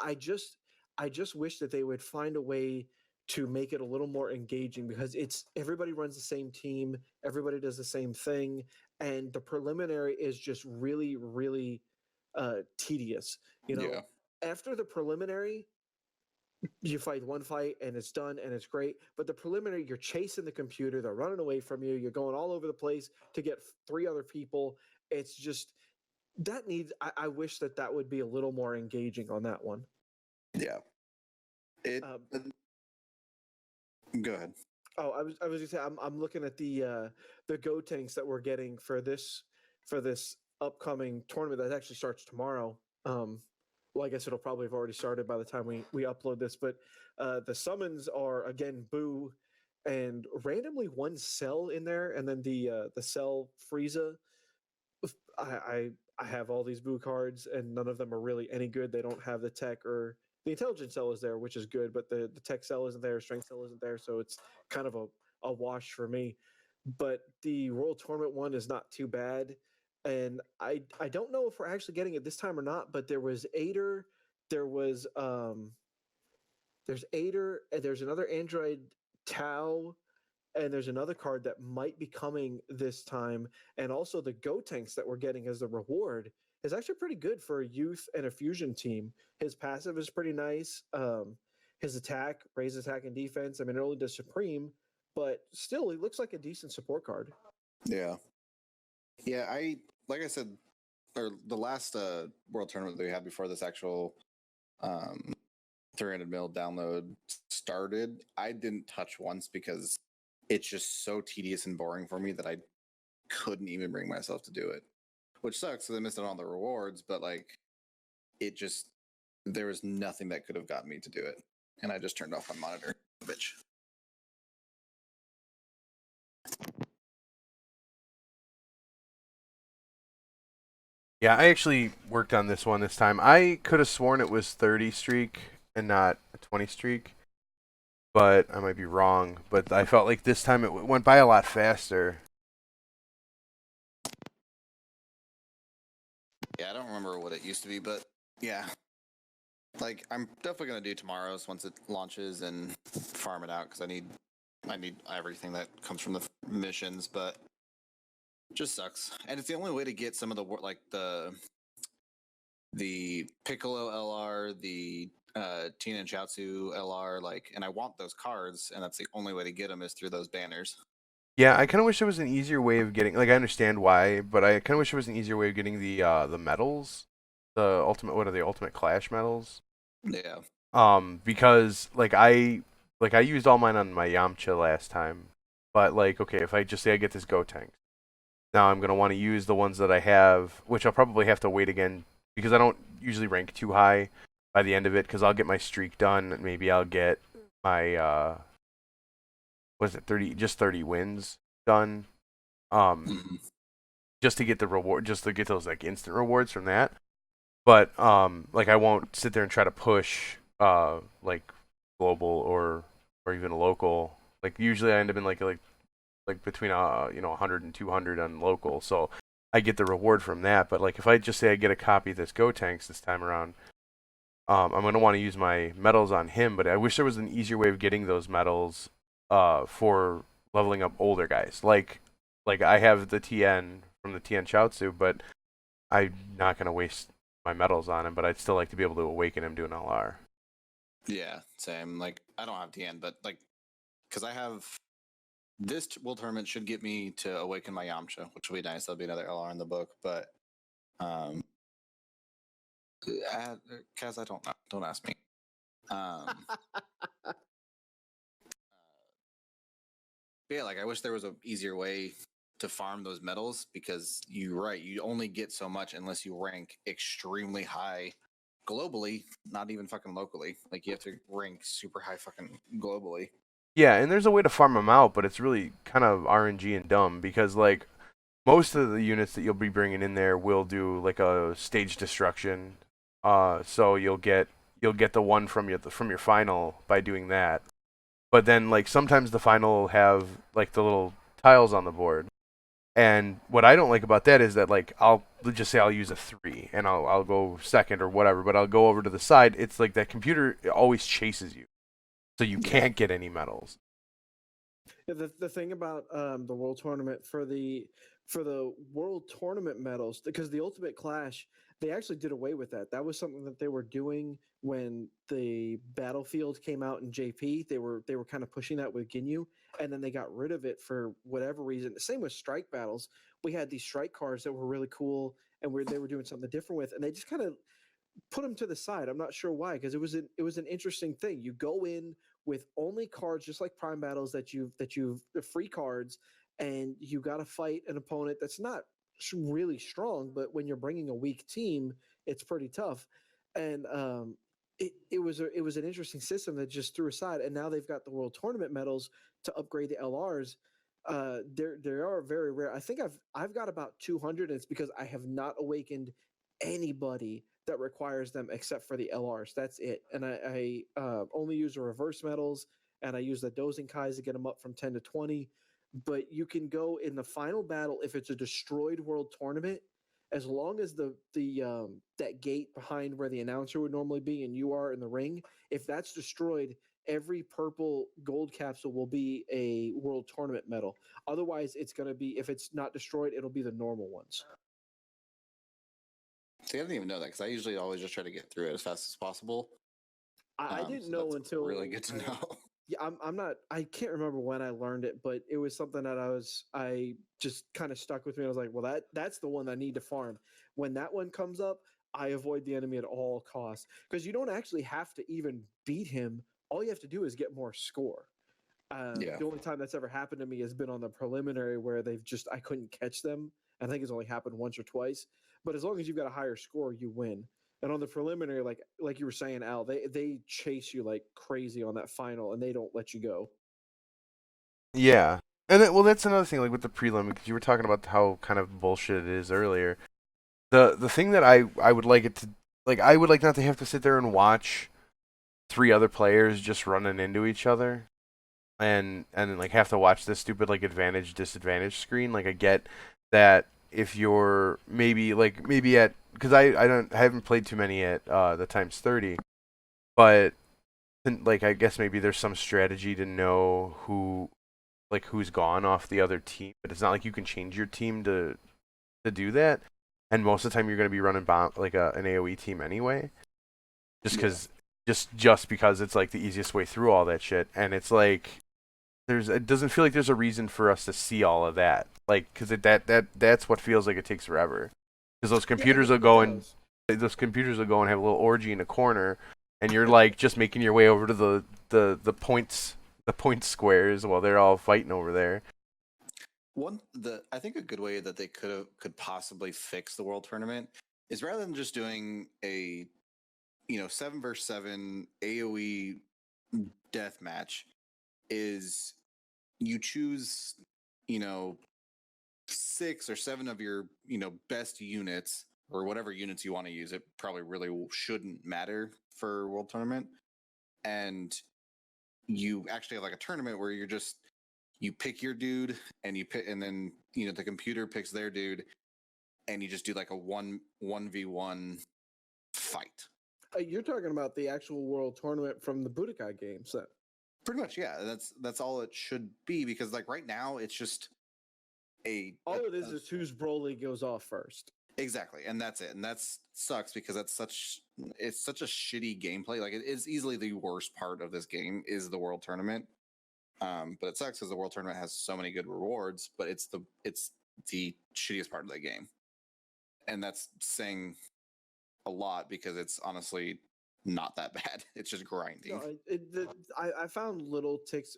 I just I just wish that they would find a way to make it a little more engaging because it's everybody runs the same team, everybody does the same thing, and the preliminary is just really tedious. You know, Yeah. after the preliminary, you fight one fight and it's done and it's great. But the preliminary, you're chasing the computer, they're running away from you, you're going all over the place to get three other people. It's just that needs. I wish that that would be a little more engaging on that one. Yeah. It. Um, Go ahead. oh, I was gonna say I'm looking at the Go tanks that we're getting for this upcoming tournament that actually starts tomorrow. Well, I guess it'll probably have already started by the time we upload this, but the summons are again Boo and randomly one Cell in there, and then the Cell Frieza. I, I I have all these Boo cards, and none of them are really any good. They don't have the tech or the intelligence cell is there, which is good, but the tech cell isn't there, strength cell isn't there, so it's kind of a wash for me. But the World Tournament one is not too bad, and I don't know if we're actually getting it this time or not. But there was Ader, there was there's Ader, and there's another Android Tau, and there's another card that might be coming this time, and also the Go tanks that we're getting as the reward is actually pretty good for a youth and a fusion team. His passive is pretty nice. His attack, raise attack and defense. I mean, it only does supreme, but still, he looks like a decent support card. Yeah. Yeah. Like I said, or the last world tournament that we had before this actual um 300 mil download started, I didn't touch once because it's just so tedious and boring for me that I couldn't even bring myself to do it. Which sucks because I missed out on the rewards, but like it just there was nothing that could have gotten me to do it. And I just turned off my monitor. Bitch. Yeah, I actually worked on this one this time. I could have sworn it was 30 streak and not a 20 streak, but I might be wrong. But I felt like this time it went by a lot faster. Yeah, I don't remember what it used to be, but yeah. Like I'm definitely gonna do tomorrow's once it launches and farm it out because I need everything that comes from the missions, but it just sucks. And it's the only way to get some of the like the Piccolo LR, the Tina and Chaozu LR, like, and I want those cards, and that's the only way to get them is through those banners. Yeah, I kind of wish there was an easier way of getting. Like, I understand why, but I kind of wish there was an easier way of getting the medals, the ultimate. What are the ultimate clash medals? Yeah, Because I used all mine on my Yamcha last time, but like, okay, if I just say I get this Go tank, now I'm gonna want to use the ones that I have, which I'll probably have to wait again because I don't usually rank too high by the end of it because I'll get my streak done. And maybe I'll get my what is it, 30 wins done. mm-hmm. Just to get the reward, just to get those like instant rewards from that. But like I won't sit there and try to push like global or even local. Like usually I end up in like between 100 and 200 on local. So I get the reward from that. But like if I just say I get a copy of this Go Tanks this time around, I'm gonna want to use my medals on him. But I wish there was an easier way of getting those medals for leveling up older guys. Like I have the TN from the TN Chaozu, but I'm not gonna waste my medals on him. But I'd still like to be able to awaken him to an LR. Yeah, same. Like I don't have TN, but like because I have this world tournament should get me to awaken my Yamcha, which will be nice. That'll be another LR in the book, but um, Kaz, I don't know. Don't ask me. Um, But yeah, like I wish there was a easier way to farm those medals because you're right, you only get so much unless you rank extremely high globally, not even fucking locally. Like you have to rank super high fucking globally. Yeah, and there's a way to farm them out, but it's really kind of RNG and dumb because like most of the units that you'll be bringing in there will do like a stage destruction. So you'll get the one from your final by doing that. But then like sometimes the final will have like the little tiles on the board. And what I don't like about that is that like let's just say I'll use a 3 and I'll go second or whatever, but I'll go over to the side. It's like that computer always chases you. So you can't get any medals. Yeah, the thing about the world tournament for the world tournament medals, because the Ultimate Clash, they actually did away with that. That was something that they were doing when the Battlefield came out in JP. They were kind of pushing that with Ginyu, and then they got rid of it for whatever reason. The same with strike battles. We had these strike cards that were really cool, and they were doing something different with, and they just kind of put them to the side. I'm not sure why, because it was an interesting thing. You go in with only cards, just like Prime Battles, that you've the free cards, and you got to fight an opponent that's not really strong, but when you're bringing a weak team, it's pretty tough. And it was an interesting system that just threw aside, and now they've got the World Tournament medals to upgrade the LRs. They are very rare. I think I've got about 200, and it's because I have not awakened anybody that requires them except for the LRs. That's it. And I only use the reverse metals, and I use the dozing Kais to get them up from 10 to 20. But you can go in the final battle if it's a destroyed world tournament, as long as the that gate behind where the announcer would normally be and you are in the ring, if that's destroyed, every purple gold capsule will be a world tournament medal. Otherwise, it's going to be, if it's not destroyed, it'll be the normal ones. See, I didn't even know that because I usually always just try to get through it as fast as possible. I didn't So know that's until really good to know. yeah, I'm not. I can't remember when I learned it, but it was something that I just kind of stuck with me. I was like, well, that's the one I need to farm. When that one comes up, I avoid the enemy at all costs because you don't actually have to even beat him. All you have to do is get more score. Yeah. The only time that's ever happened to me has been on the preliminary where I couldn't catch them. I think it's only happened once or twice. But as long as you've got a higher score, you win. And on the preliminary, like you were saying, Al, they chase you like crazy on that final, and they don't let you go. Yeah. And then, well, that's another thing, like with the prelim, because you were talking about how kind of bullshit it is earlier. The thing that I would like it to like I would like not to have to sit there and watch 3 other players just running into each other and like have to watch this stupid like advantage disadvantage screen. Like I get that if you're maybe at because I haven't played too many at the times 30, but like I guess maybe there's some strategy to know who's gone off the other team, but it's not like you can change your team to do that. And most of the time, you're going to be running like an AOE team anyway, just Yeah. because just because it's like the easiest way through all that shit. And it's like it doesn't feel like there's a reason for us to see all of that, like because that's what feels like it takes forever. Because Yeah, does. those computers will go and have a little orgy in a corner, and you're like just making your way over to the point squares while they're all fighting over there. I think a good way that they could possibly fix the world tournament is rather than just doing a 7 versus 7 AOE death match, is you choose you know 6 or 7 of your best units or whatever units you want to use. It probably really shouldn't matter for world tournament, and you actually have like a tournament where you pick your dude and you pick, and then the computer picks their dude, and you just do like a 1v1 fight. You're talking about the actual world tournament from the Budokai games, then. Pretty much, yeah. That's all it should be, because like right now it's just All it is whose Broly goes off first. exactly, and that's it, and that's sucks because it's such a shitty gameplay. Like it is easily the worst part of this game is the world tournament. But it sucks because the world tournament has so many good rewards, but it's the shittiest part of the game, and that's saying a lot because it's honestly not that bad. It's just grinding. No, I found little ticks.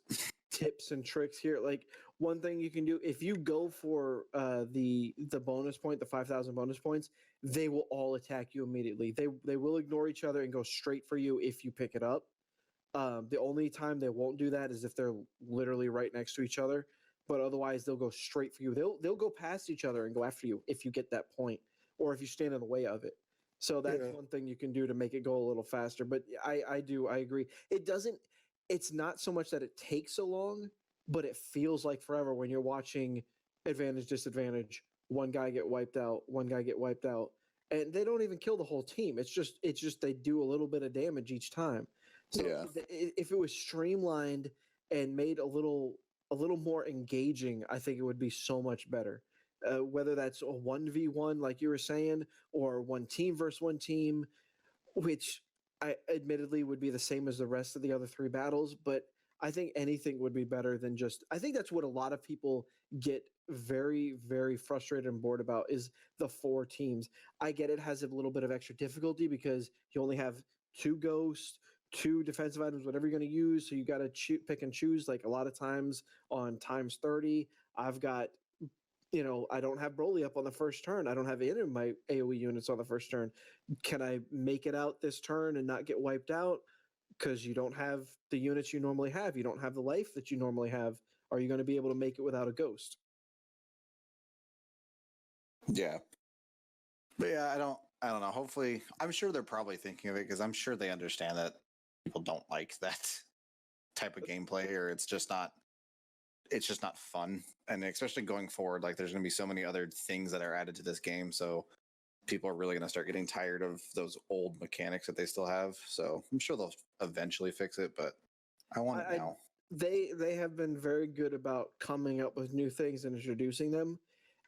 tips and tricks here. Like one thing you can do if you go for the bonus point, the 5,000 bonus points, they will all attack you immediately. They will ignore each other and go straight for you if you pick it up. The only time they won't do that is if they're literally right next to each other. But otherwise, they'll go straight for you. They'll go past each other and go after you if you get that point, or if you stand in the way of it. So that's Yeah. one thing you can do to make it go a little faster. But I agree. It doesn't. It's not so much that it takes so long, but it feels like forever when you're watching advantage disadvantage. One guy get wiped out. One guy get wiped out, and they don't even kill the whole team. It's just they do a little bit of damage each time. So Yeah. if it was streamlined and made a little more engaging, I think it would be so much better. Whether that's a 1v1, like you were saying, or one team versus one team, which I admittedly would be the same as the rest of the other three battles, but I think anything would be better than just. I think that's what a lot of people get very, very frustrated and bored about is the four teams. I get it has a little bit of extra difficulty because you only have two ghosts, two defensive items, whatever you're going to use. So you got to pick and choose. Like a lot of times on times 30, I've got I don't have Broly up on the first turn. I don't have any of my AoE units on the first turn. Can I make it out this turn and not get wiped out? Because you don't have the units you normally have. You don't have the life that you normally have. Are you going to be able to make it without a ghost? Yeah. But yeah, I don't know. Hopefully, I'm sure they're probably thinking of it because I'm sure they understand that people don't like that type of gameplay, or it's just not fun. And especially going forward, like there's going to be so many other things that are added to this game, so people are really going to start getting tired of those old mechanics that they still have. So I'm sure they'll eventually fix it, but I want it I now. they have been very good about coming up with new things and introducing them.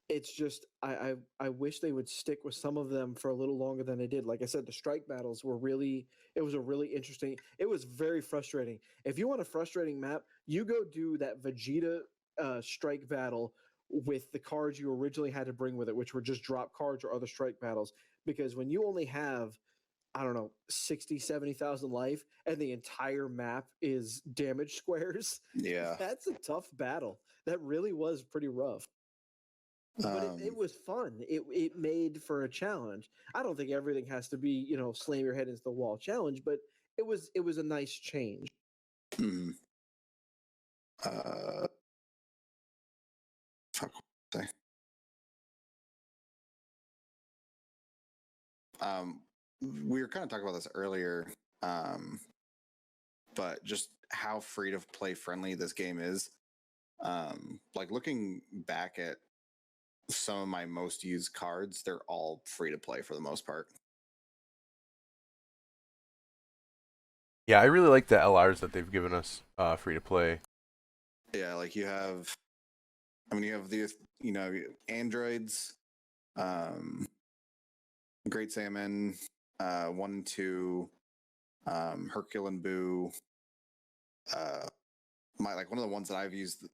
It's just I wish they would stick with some of them for a little longer than they did. Like I said, the strike battles were really it was a really interesting. It was very frustrating. If you want a frustrating map, you go do that Vegeta strike battle with the cards you originally had to bring with it, which were just drop cards or other strike battles. Because when you only have I don't know 60, 70,000 life and the entire map is damage squares, Yeah. that's a tough battle. That really was pretty rough. But it Um, was fun. It made for a challenge. I don't think everything has to be slam your head into the wall challenge, but it was a nice change. mm, uh, fuck, what was I say? We were kind of talking about this earlier, um, but just how free to play friendly this game is. Like looking back at some of my most used cards, they're all free to play for the most part. Yeah, I really like the LRs that they've given us free to play. Yeah, like you have, I mean, you have the, androids, um, Great Salmon, 1 and 2, Hercule and Boo. Like one of the ones that I've used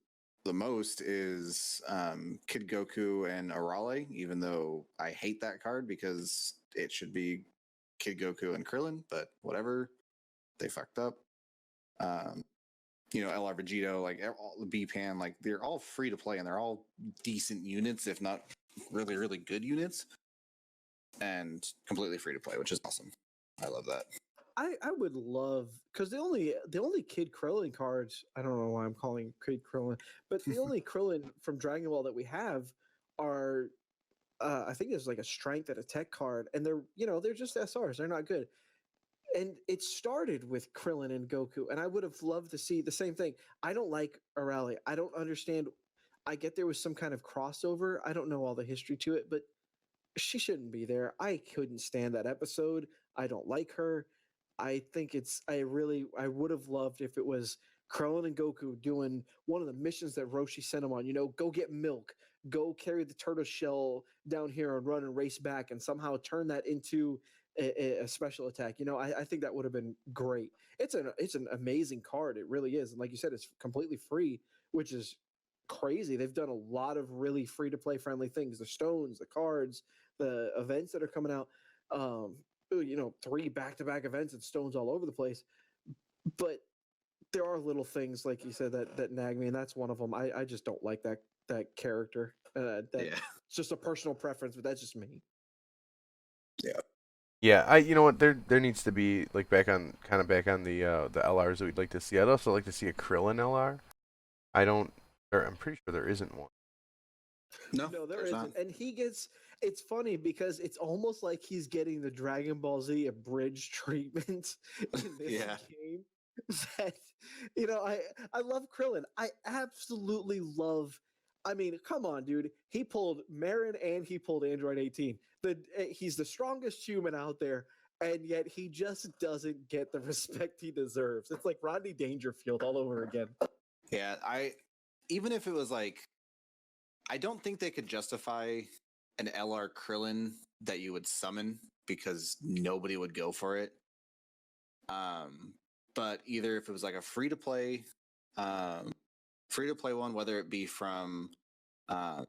the most is Kid Goku and Arale, even though I hate that card because it should be Kid Goku and Krillin, but whatever, they fucked up. Um, LR Vegito, like all the B-Pan, like they're all free to play and they're all decent units, if not really, really good units, and completely free to play, which is awesome. I love that. I would love because the only Kid Krillin cards I don't know why I'm calling Kid Krillin, but the only Krillin from Dragon Ball that we have are I think there's like a strength and a tech card, and they're just SRs. They're not good. And it started with Krillin and Goku, and I would have loved to see the same thing. I don't like Arale. I don't understand. I get there was some kind of crossover. I don't know all the history to it, but she shouldn't be there. I couldn't stand that episode. I don't like her. I think I would have loved if it was Krillin and Goku doing one of the missions that Roshi sent them on. Go get milk, go carry the turtle shell down here and run and race back, and somehow turn that into a special attack. I think that would have been great. It's an amazing card. It really is, and like you said, it's completely free, which is crazy. They've done a lot of really free to play friendly things. The stones, the cards, the events that are coming out. 3 back to back events and stones all over the place. But there are little things like you said that nag me, and that's one of them. I just don't like that character. That's Yeah. just a personal preference, but that's just me. Yeah. Yeah, I you know what there needs to be like back on the LRs that we'd like to see. I'd also like to see a Krillin LR. I don't or I'm pretty sure there isn't one. No, No, there there's not. isn't. And he gets it's funny because it's almost like he's getting the Dragon Ball Z abridged treatment in this Yeah. game. That I love Krillin. I absolutely love I mean, come on, dude. He pulled Marin and he pulled Android 18. He's the strongest human out there, and yet he just doesn't get the respect he deserves. It's like Rodney Dangerfield all over again. Yeah, even if it was like I don't think they could justify an LR Krillin that you would summon because nobody would go for it. Um, but either if it was like a free to play one, whether it be from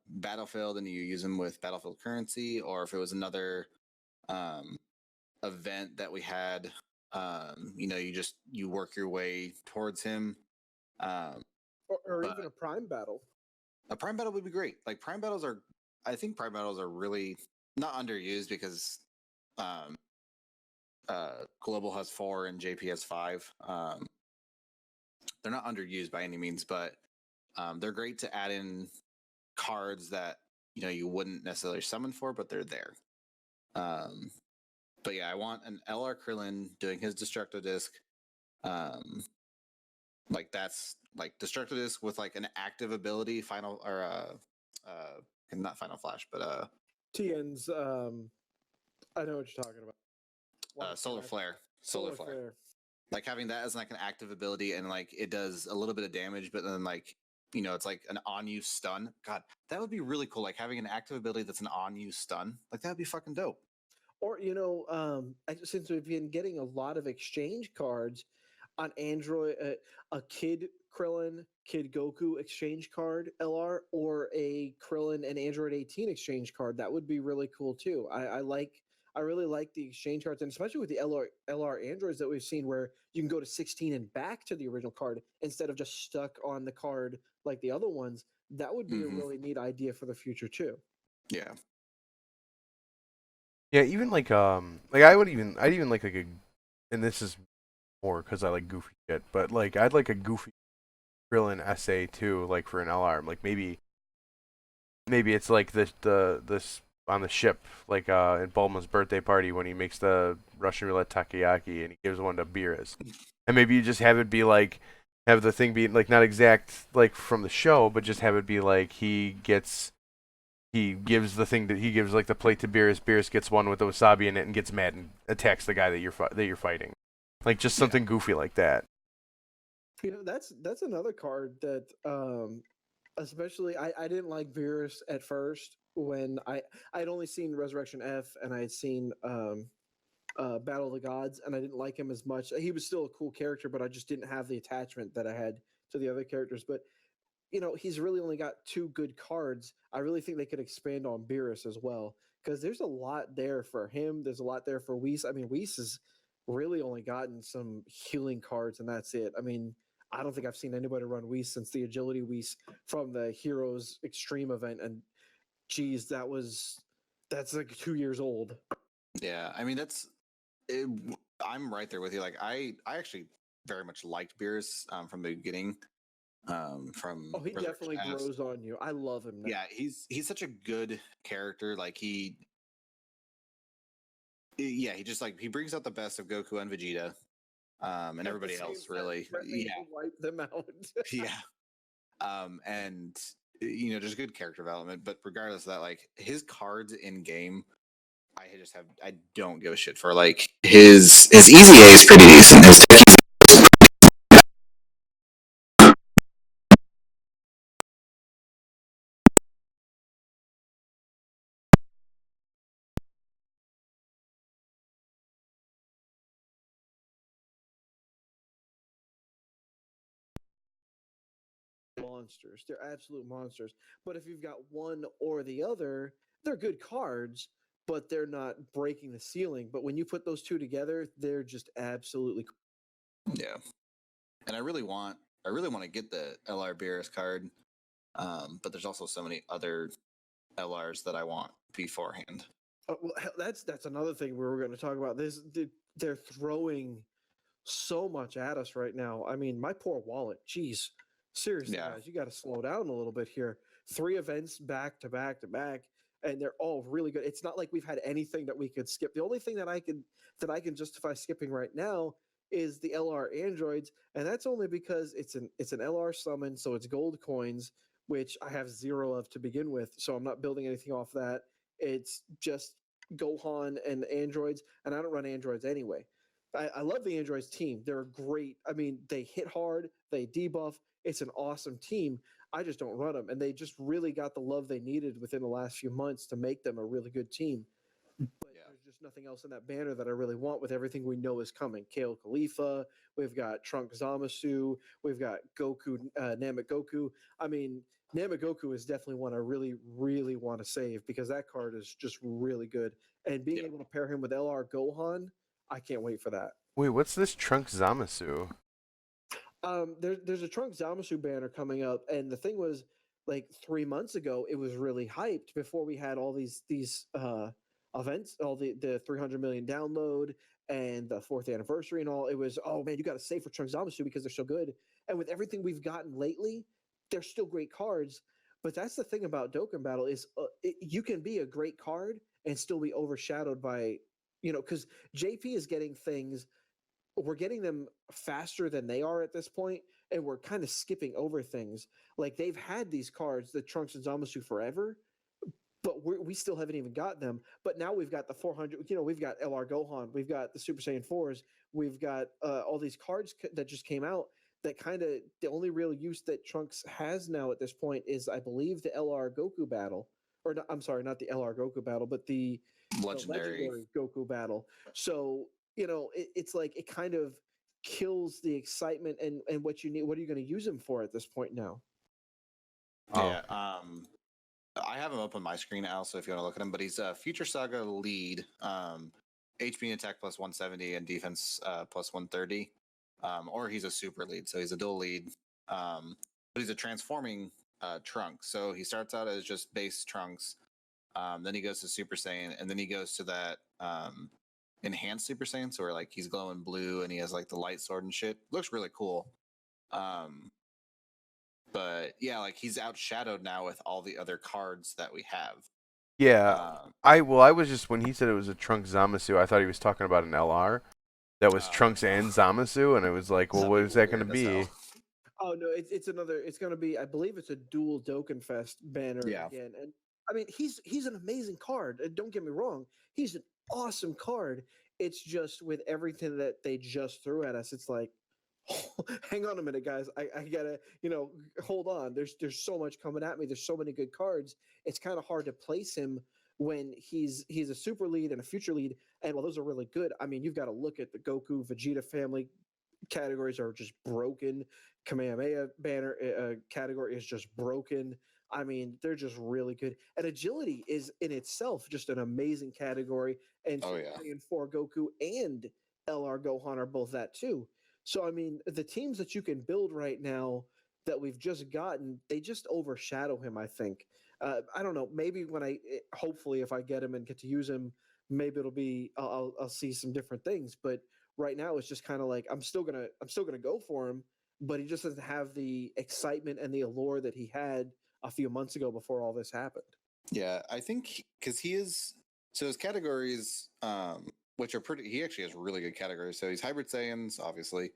Battlefield and you use them with Battlefield currency, or if it was another um, event that we had, you work your way towards him. Um, Or but even a prime battle. a prime battle would be great. Like prime battles are, I think prime battles are really not underused because um, Global has 4 and JP has 5. They're not underused by any means, but they're great to add in cards that you wouldn't necessarily summon for, but they're there. Um, but yeah, I want an LR Krillin doing his Destructo Disc. Like that's like Destructo Disc with like an active ability, final or not Final Flash, but Tien's I know what you're talking about. Why Solar can't I- Flare. Solar Flare. Like having that as like an active ability and like it does a little bit of damage, but then like it's like an on you stun. God, that would be really cool. Like having an active ability that's an on you stun. Like that would be fucking dope. Or since we've been getting a lot of exchange cards on Android, a Kid Krillin, Kid Goku exchange card LR, or a Krillin and Android 18 exchange card, that would be really cool too. I really like the exchange cards, and especially with the LR androids that we've seen, where you can go to 16 and back to the original card instead of just stuck on the card like the other ones. That would be a Mm-hmm. really neat idea for the future too. Yeah. Yeah, even like I'd even like a and this is more because I like goofy shit, but like I'd like a goofy Krillin SA too, like for an LR. Like maybe it's like this on the ship, like in Bulma's birthday party when he makes the Russian roulette takoyaki and he gives one to Beerus. And maybe you just have it be like have the thing be like not exact like from the show, but just have it be like he gives the thing that he gives like the plate to Beerus. Beerus gets one with the wasabi in it and gets mad and attacks the guy that you're fighting. Like just something goofy like that. That's another card that especially I didn't like Virus at first when I'd only seen Resurrection F and I had seen Battle of the Gods, and I didn't like him as much. He was still a cool character, but I just didn't have the attachment that I had to the other characters. But he's really only got 2 good cards. I really think they could expand on Beerus as well, because there's a lot there for him. There's a lot there for Whis. I mean, Whis has really only gotten some healing cards, and that's it. I mean, I don't think I've seen anybody run Whis since the Agility Whis from the Heroes Extreme event, and geez, that's like 2 years old. Yeah. I mean, I'm right there with you. Like I actually very much liked Beerus from the beginning. From Oh, he Resurrection definitely F. grows on you. I love him now. Yeah, he's such a good character. Like he just like he brings out the best of Goku and Vegeta, and At the everybody same else time, really. threatening Yeah, to wipe them out. yeah. And there's good character development, but regardless of that, like his cards in game, I don't give a shit for. Like his easy A is pretty decent. His Monsters. They're absolute monsters. But if you've got one or the other, they're good cards, but they're not breaking the ceiling. But when you put those two together, they're just absolutely yeah. and I really want to get the LR Beerus card, but there's also so many other LRs that I want beforehand. Well, that's another thing we were going to talk about. They're throwing so much at us right now. I mean, my poor wallet. Jeez, seriously, Yeah, guys, you got to slow down a little bit here. 3 events back to back to back, and they're all really good. It's not like we've had anything that we could skip. The only thing that I can justify skipping right now is the LR androids, and that's only because it's an LR summon, so it's gold coins, which I have 0 of to begin with. So I'm not building anything off that. It's just Gohan and androids, and I don't run androids anyway. I love the androids team. They're great. I mean, they hit hard, they debuff. It's an awesome team. I just don't run them, and they just really got the love they needed within the last few months to make them a really good team. But yeah, there's just nothing else in that banner that I really want with everything we know is coming. Kale Khalifa, we've got Trunk Zamasu, we've got Goku, Namek Goku. I mean, Namek Goku is definitely one I really, really want to save because that card is just really good. And being yeah. able to pair him with LR Gohan, I can't wait for that. Wait, what's this Trunk Zamasu? There's a Trunk Zamasu banner coming up, and the thing was, like 3 months ago, it was really hyped before we had all these events, all the 300 million download and the 4th anniversary and all. It was, oh man, you got to save for Trunk Zamasu because they're so good. And with everything we've gotten lately, they're still great cards. But that's the thing about Dokkan Battle is you can be a great card and still be overshadowed by, because JP is getting things, we're getting them faster than they are at this point, and we're kind of skipping over things. Like they've had these cards, the Trunks and Zamasu, forever, but we still haven't even got them. But now we've got the 400. We've got LR Gohan, we've got the Super Saiyan 4s, we've got all these cards that just came out. That kind of the only real use that Trunks has now at this point is, I believe, the LR Goku battle, or not, I'm sorry, not the LR Goku battle, but the Legendary. legendary Goku battle. So it's like it kind of kills the excitement and what you need. What are you going to use him for at this point now? Oh, Yeah. I have him up on my screen now, so if you want to look at him, but he's a Future Saga lead, HP and attack plus 170 and defense plus 130, or he's a super lead, so he's a dual lead, but he's a transforming Trunk. So he starts out as just base Trunks, then he goes to Super Saiyan, and then he goes to that enhanced Super Saiyan, so where like he's glowing blue and he has like the light sword and shit. Looks really cool. But yeah, like he's outshadowed now with all the other cards that we have. yeah. Um, I was just when he said it was a Trunk Zamasu, I thought he was talking about an LR that was Trunks no. and Zamasu, and it was like, well, Some what is people that going to weird as hell. be? Oh no, it's another. It's going to be. I believe it's a dual Dokkan Fest banner Yeah. again. And I mean, he's an amazing card. Don't get me wrong. He's an awesome card. It's just with everything that they just threw at us. It's like, hang on a minute, guys. I gotta hold on. There's so much coming at me. There's so many good cards. It's kind of hard to place him when he's a super lead and a future lead. And while those are really good, I mean, you've got to look at the Goku Vegeta family categories are just broken. Kamehameha banner category is just broken. I mean, they're just really good. And agility is in itself just an amazing category. And Oh Super yeah. Saiyan 4 Goku and LR Gohan are both that too. So I mean, the teams that you can build right now that we've just gotten, they just overshadow him. I think. I don't know. Maybe hopefully, if I get him and get to use him, maybe it'll be I'll see some different things. But right now, it's just kind of like I'm still gonna go for him, but he just doesn't have the excitement and the allure that he had a few months ago before all this happened. Yeah, I think because he is so his categories, which are pretty. He actually has really good categories. So he's Hybrid Saiyans, obviously,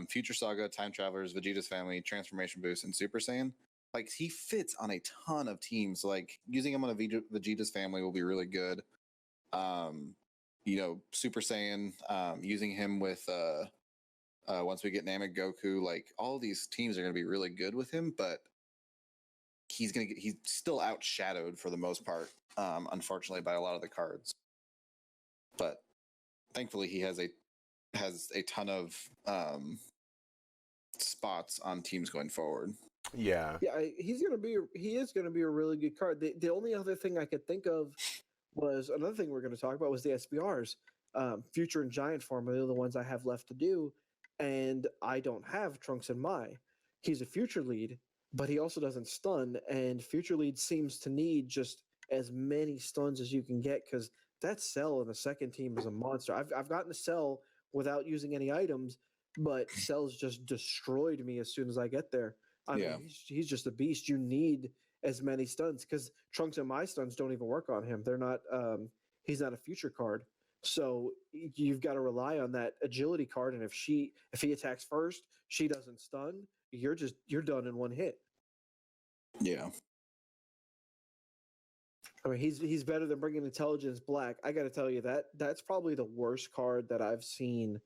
Future Saga, Time Travelers, Vegeta's Family, Transformation Boost, and Super Saiyan. Like he fits on a ton of teams. Like using him on a Vegeta's Family will be really good. Um, Super Saiyan, using him with once we get Namek Goku, like all these teams are going to be really good with him, but he's still outshadowed for the most part, unfortunately, by a lot of the cards. But thankfully, he has a ton of spots on teams going forward. Yeah. Yeah, he is gonna be a really good card. The only other thing I could think of was another thing we're going to talk about was the SBRs, Future and Giant form are the ones I have left to do. and I don't have Trunks in my. He's a future lead, but he also doesn't stun, and future lead seems to need just as many stuns as you can get because that Cell in the second team is a monster. I've gotten to Cell without using any items, but Cell's just destroyed me as soon as I get there. I mean, Yeah. he's just a beast. You need as many stuns because Trunks and my stuns don't even work on him. They're not. He's not a future card. So you've got to rely on that agility card, and if he attacks first, she doesn't stun. You're done in one hit. Yeah. I mean, he's better than bringing Intelligence Black. I got to tell you that's probably the worst card that I've seen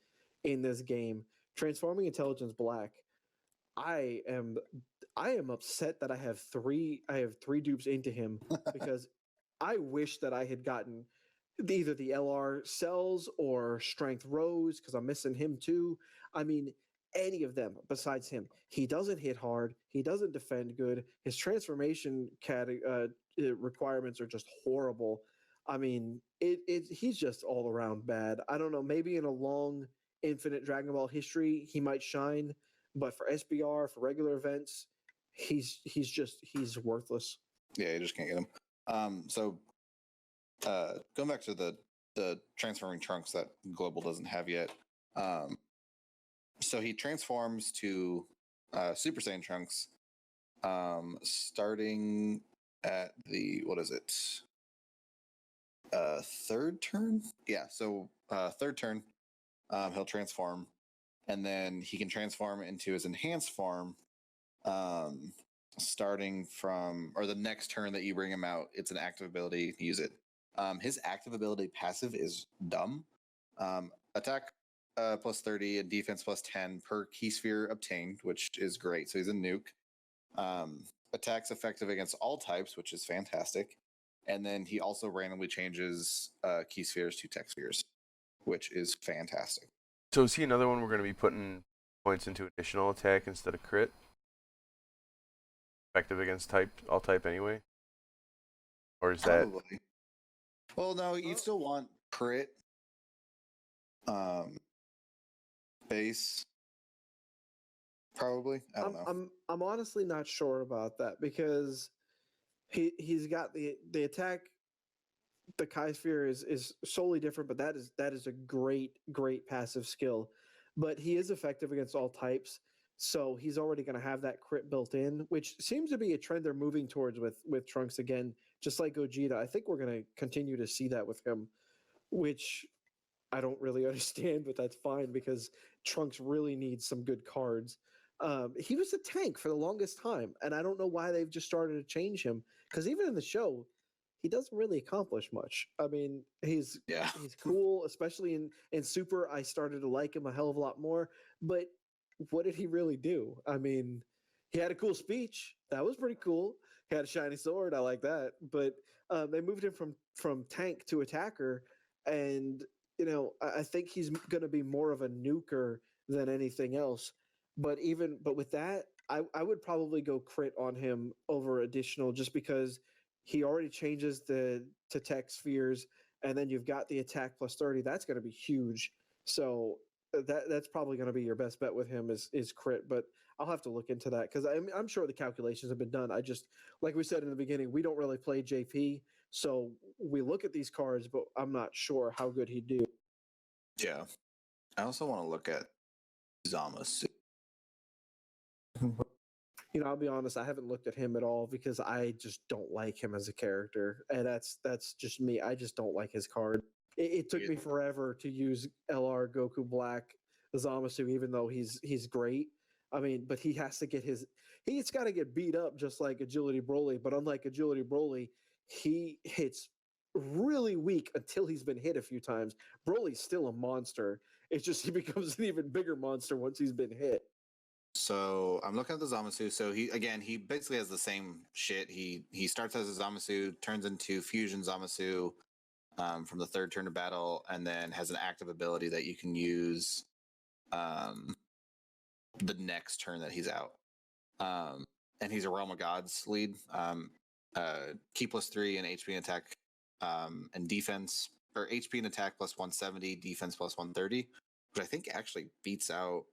in this game. Transforming Intelligence Black. I am I am upset that I have three dupes into him because I wish that I had gotten either the LR Cells or Strength Rose because I'm missing him too. I mean, any of them besides him. He doesn't hit hard. He doesn't defend good. His transformation requirements are just horrible. I mean, he's just all around bad. I don't know. Maybe in a long Infinite Dragon Ball history, he might shine, but for SBR for regular events, he's worthless. Yeah, you just can't get him. So going back to the transforming Trunks that Global doesn't have yet. So he transforms to Super Saiyan Trunks, starting at the what is it? Third turn? Yeah, so third turn, he'll transform, and then he can transform into his enhanced form. Starting from or the next turn that you bring him out, it's an active ability. You can use it. His active ability passive is dumb. Attack plus 30 and defense plus 10 per key sphere obtained, which is great. So he's a nuke. Attacks effective against all types, which is fantastic. And then he also randomly changes key spheres to tech spheres, which is fantastic. So is he another one we're going to be putting points into additional attack instead of crit? Effective against all type anyway? Or is that... Probably. Well, no, you'd still want crit base. Probably. I don't know. I'm honestly not sure about that because he's got the attack. The Kai Sphere is solely different, but that is a great passive skill. But he is effective against all types, so he's already going to have that crit built in, which seems to be a trend they're moving towards with Trunks again, just like Gogeta. I think we're going to continue to see that with him, which I don't really understand, but that's fine because Trunks really needs some good cards. He was a tank for the longest time, and I don't know why they've just started to change him. Because even in the show, he doesn't really accomplish much. I mean, he's cool, especially in Super. I started to like him a hell of a lot more. But what did he really do? I mean, he had a cool speech. That was pretty cool. He had a shiny sword. I like that. But they moved him from tank to attacker, and I think he's going to be more of a nuker than anything else. But with that, I would probably go crit on him over additional just because he already changes to tech spheres, and then you've got the attack plus 30. That's going to be huge. So that's probably going to be your best bet with him is crit. But I'll have to look into that because I'm sure the calculations have been done. I just, like we said in the beginning, we don't really play JP, so we look at these cards, but I'm not sure how good he'd do. Yeah. I also want to look at Zamasu. I'll be honest, I haven't looked at him at all because I just don't like him as a character, and that's just me. I just don't like his card. It took me forever to use LR Goku Black Zamasu, even though he's great. I mean, but he's got to get beat up just like Agility Broly. But unlike Agility Broly, he hits really weak until he's been hit a few times. Broly's still a monster. It's just he becomes an even bigger monster once he's been hit. So I'm looking at the Zamasu. So he basically has the same shit. He starts as a Zamasu, turns into Fusion Zamasu from the third turn of battle, and then has an active ability that you can use the next turn that he's out. And he's a Realm of Gods lead. Key plus 3 and HP and attack and defense, or HP and attack plus 170, defense plus 130, which I think actually beats out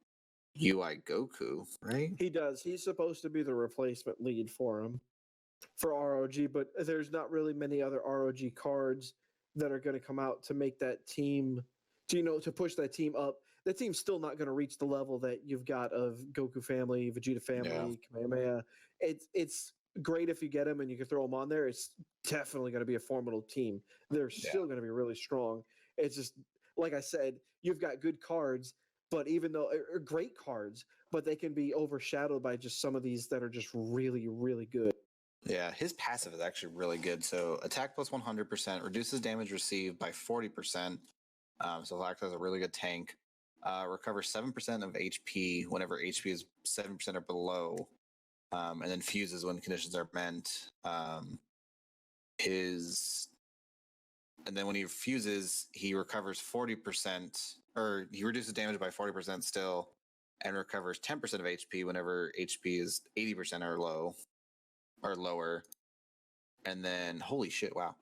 UI Goku, right? He does. He's supposed to be the replacement lead for him for ROG, but there's not really many other ROG cards that are going to come out to make that team, to push that team up. That team's still not going to reach the level that you've got of Goku family, Vegeta Yeah. family, Kamehameha. It's great if you get them and you can throw them on there. It's definitely going to be a formidable team. They're Yeah. still going to be really strong. It's just like I said, you've got good cards, but even though great cards, but they can be overshadowed by just some of these that are just really, really good. Yeah, his passive is actually really good. So attack plus 100%, reduces damage received by 40%. So it acts as a really good tank. Recovers 7% of HP whenever HP is 7% or below. And then fuses when conditions are meant. His and then when he fuses, he recovers 40%, or he reduces damage by 40% still, and recovers 10% of HP whenever HP is 80% or low or lower. And then, holy shit, wow.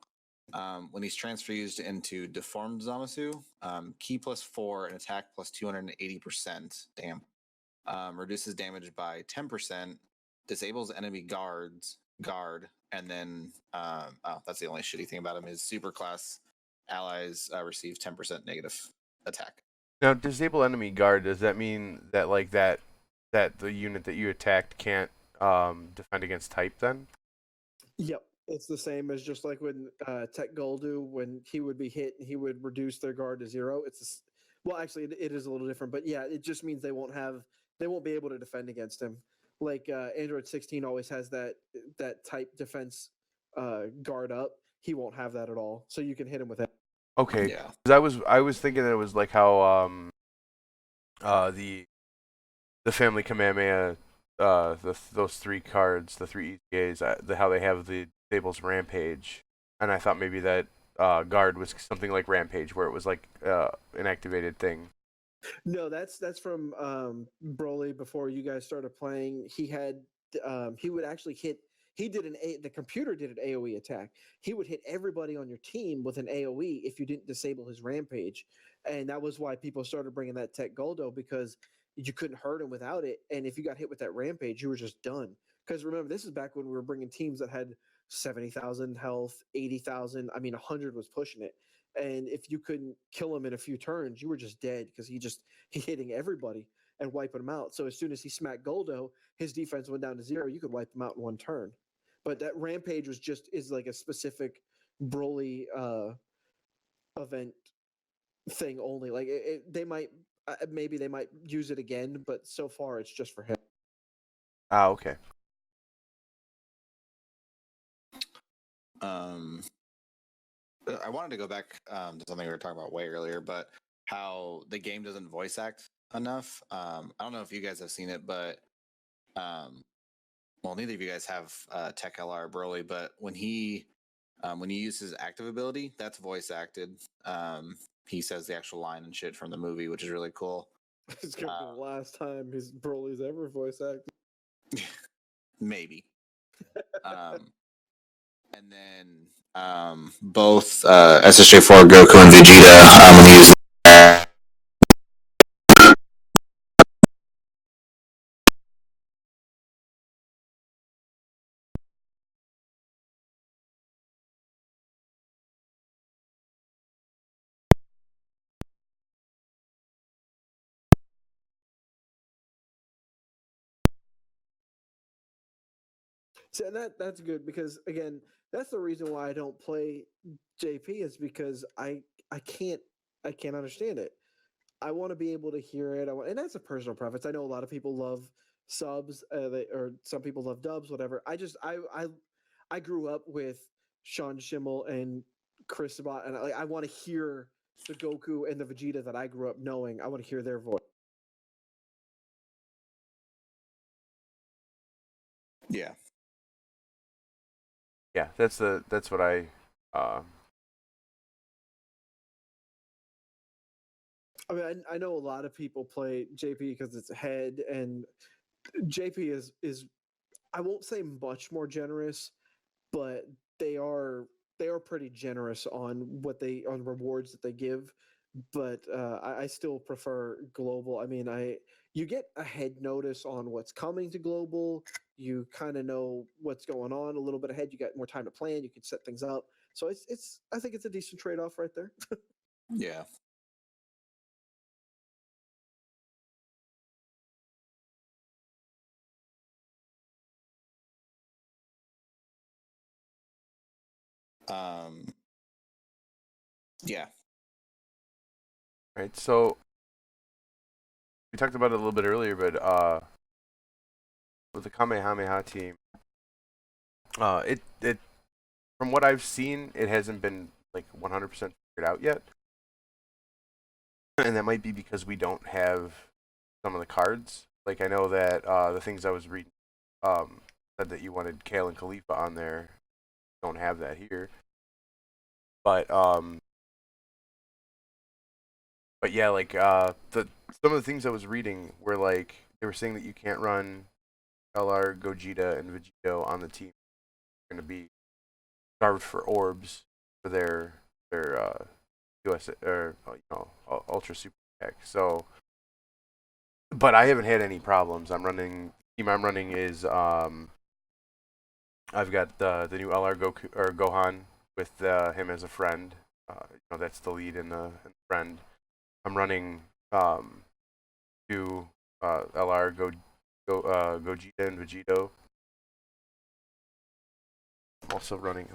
When he's transfused into Deformed Zamasu, key plus 4 and attack plus 280%. Damn. Reduces damage by 10%, disables enemy guard, and then, that's the only shitty thing about him is super class allies receive 10% negative attack. Now, disable enemy guard. Does that mean that that the unit that you attacked can't defend against type then? Yep. It's the same as just like when Tech Goldu, when he would be hit, he would reduce their guard to 0. Well, actually, it is a little different, but yeah, it just means they won't be able to defend against him. Like Android 16 always has that type defense guard up. He won't have that at all, so you can hit him with it. Okay, Yeah. 'cause I was thinking that it was like how the family Kamehameha those three cards, the three ETAs, how they have the Sable's Rampage, and I thought maybe that guard was something like Rampage, where it was like an activated thing. No, that's from Broly before you guys started playing. He would actually hit. He did the computer did an AOE attack. He would hit everybody on your team with an AOE if you didn't disable his rampage, and that was why people started bringing that Tech Goldo, because you couldn't hurt him without it. And if you got hit with that rampage, you were just done. Because remember, this is back when we were bringing teams that had 70,000 health, 80,000. I mean, 100 was pushing it. And if you couldn't kill him in a few turns, you were just dead, because he hitting everybody and wiping them out. So as soon as he smacked Goldo, his defense went down to 0. You could wipe them out in one turn. But that rampage is like a specific Broly event thing only. Like they might maybe they might use it again, but so far it's just for him. Ah, okay. I wanted to go back to something we were talking about way earlier, but how the game doesn't voice act enough. I don't know if you guys have seen it, but well, neither of you guys have Tech LR Broly, but when he uses his active ability, that's voice acted. He says the actual line and shit from the movie, which is really cool. It's gonna be the last time his Broly's ever voice acted. Maybe. And then both SSJ4 Goku and Vegeta, when he uses So that's good, because again, that's the reason why I don't play JP, is because I can't I can't understand it. I want to be able to hear it. And that's a personal preference. I know a lot of people love subs, or some people love dubs, whatever. I grew up with Sean Schimmel and Chris Sabat, and I want to hear the Goku and the Vegeta that I grew up knowing. I want to hear their voice. yeah. Yeah, that's what uh I mean, I know a lot of people play JP because it's head, and JP is I won't say much more generous, but they are they are pretty generous on rewards that they give. But I still prefer global. I mean, you get a head notice on what's coming to global. You kind of know what's going on a little bit ahead. You got more time to plan. You can set things up. So it's I think it's a decent trade off right there. Yeah. Um. Yeah. Right. So we talked about it a little bit earlier, but with the Kamehameha team, it from what I've seen, it hasn't been like 100% figured out yet, and that might be because we don't have some of the cards. Like I know that the things I was reading said that you wanted Kale and Khalifa on there. Don't have that here, but yeah, like the some of the things I was reading were like they were saying that you can't run LR, Gogeta, and Vegito on the team. They're going to be starved for orbs for their US or Ultra Super Tech. So, but I haven't had any problems. Team I'm running is I've got the new LR Goku or Gohan with him as a friend. That's the lead and the friend. I'm running two LR Gogeta and Vegito. I'm also running.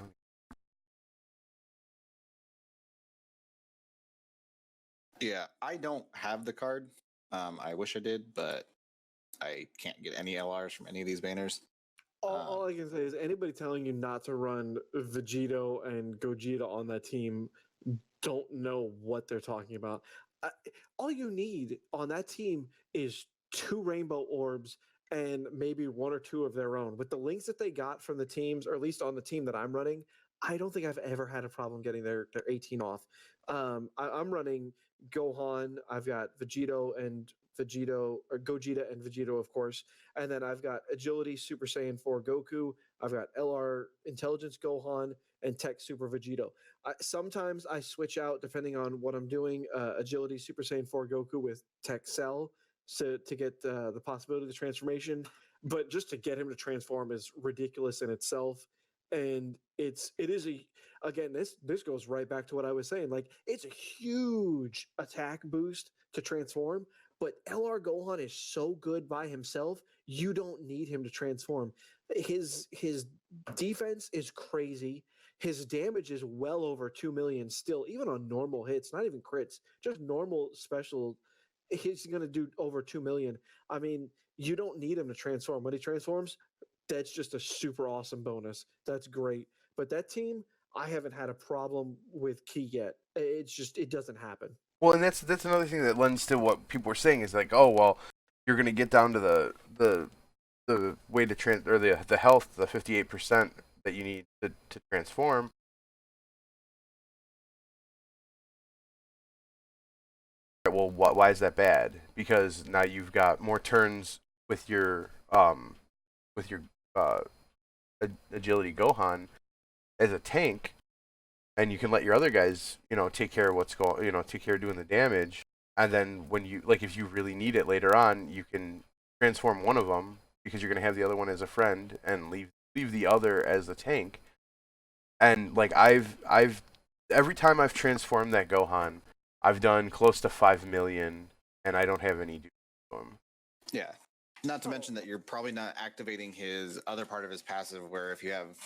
Yeah. I don't have the card. I wish I did, but I can't get any LRs from any of these banners. All I can say is anybody telling you not to run Vegito and Gogeta on that team don't know what they're talking about. Uh, all you need on that team is 2 rainbow orbs and maybe 1 or 2 of their own. With the links that they got from the teams, or at least on the team that I'm running, I don't think I've ever had a problem getting their 18 off. I'm running Gohan. I've got Vegito, or Gogeta and Vegito, of course. And then I've got Agility Super Saiyan 4 Goku. I've got LR Intelligence Gohan and Tech Super Vegito. Sometimes I switch out depending on what I'm doing. Agility Super Saiyan 4 Goku with Tech Cell to get the possibility of the transformation. But just to get him to transform is ridiculous in itself. And it is a again this goes right back to what I was saying. Like it's a huge attack boost to transform, but LR Gohan is so good by himself. You don't need him to transform. His defense is crazy. His damage is well over 2 million still, even on normal hits, not even crits, just normal special. He's going to do over 2 million. I mean, you don't need him to transform. When he transforms, that's just a super awesome bonus. That's great. But that team, I haven't had a problem with Key yet. It's just, it doesn't happen. Well, and that's another thing that lends to what people were saying is like, oh well, you're gonna get down to the way to or the health, the 58% that you need to transform. Well, why is that bad? Because now you've got more turns with your uh, agility Gohan as a tank, and you can let your other guys, take care of take care of doing the damage. And then when you like, if you really need it later on, you can transform one of them because you're gonna have the other one as a friend and leave the other as the tank. And like I've every time I've transformed that Gohan, I've done close to 5 million, and I don't have any dues to him. Yeah. Not to mention that you're probably not activating his other part of his passive, where if you have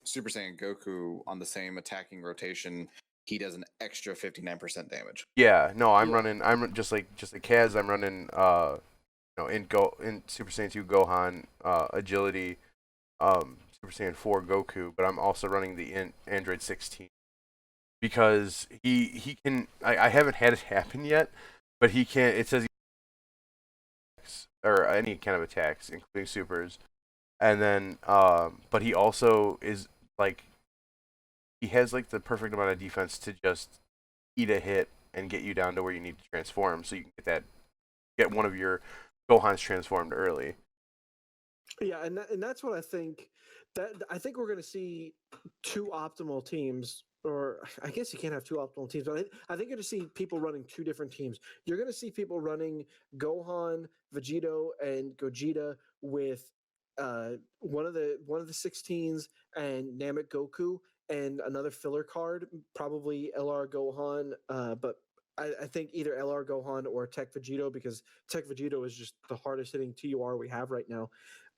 Super Saiyan Goku on the same attacking rotation, he does an extra 59% damage. Yeah, no, Yeah. I'm just like Kaz. I'm running in Super Saiyan 2 Gohan, agility, Super Saiyan 4 Goku, but I'm also running the Android 16 because he can. I haven't had it happen yet, but he can. It says or any kind of attacks, including supers, and then but he also is like he has like the perfect amount of defense to just eat a hit and get you down to where you need to transform, so you can get one of your Gohans transformed early. Yeah, and that's what I think. That I think we're going to see 2 optimal teams or I guess you can't have two optimal teams, but I think you're going to see people running two different teams. You're going to see people running Gohan, Vegito, and Gogeta with one of the 16s and Namek Goku and another filler card, probably LR Gohan, but I think either LR Gohan or Tech Vegito, because Tech Vegito is just the hardest hitting TUR we have right now.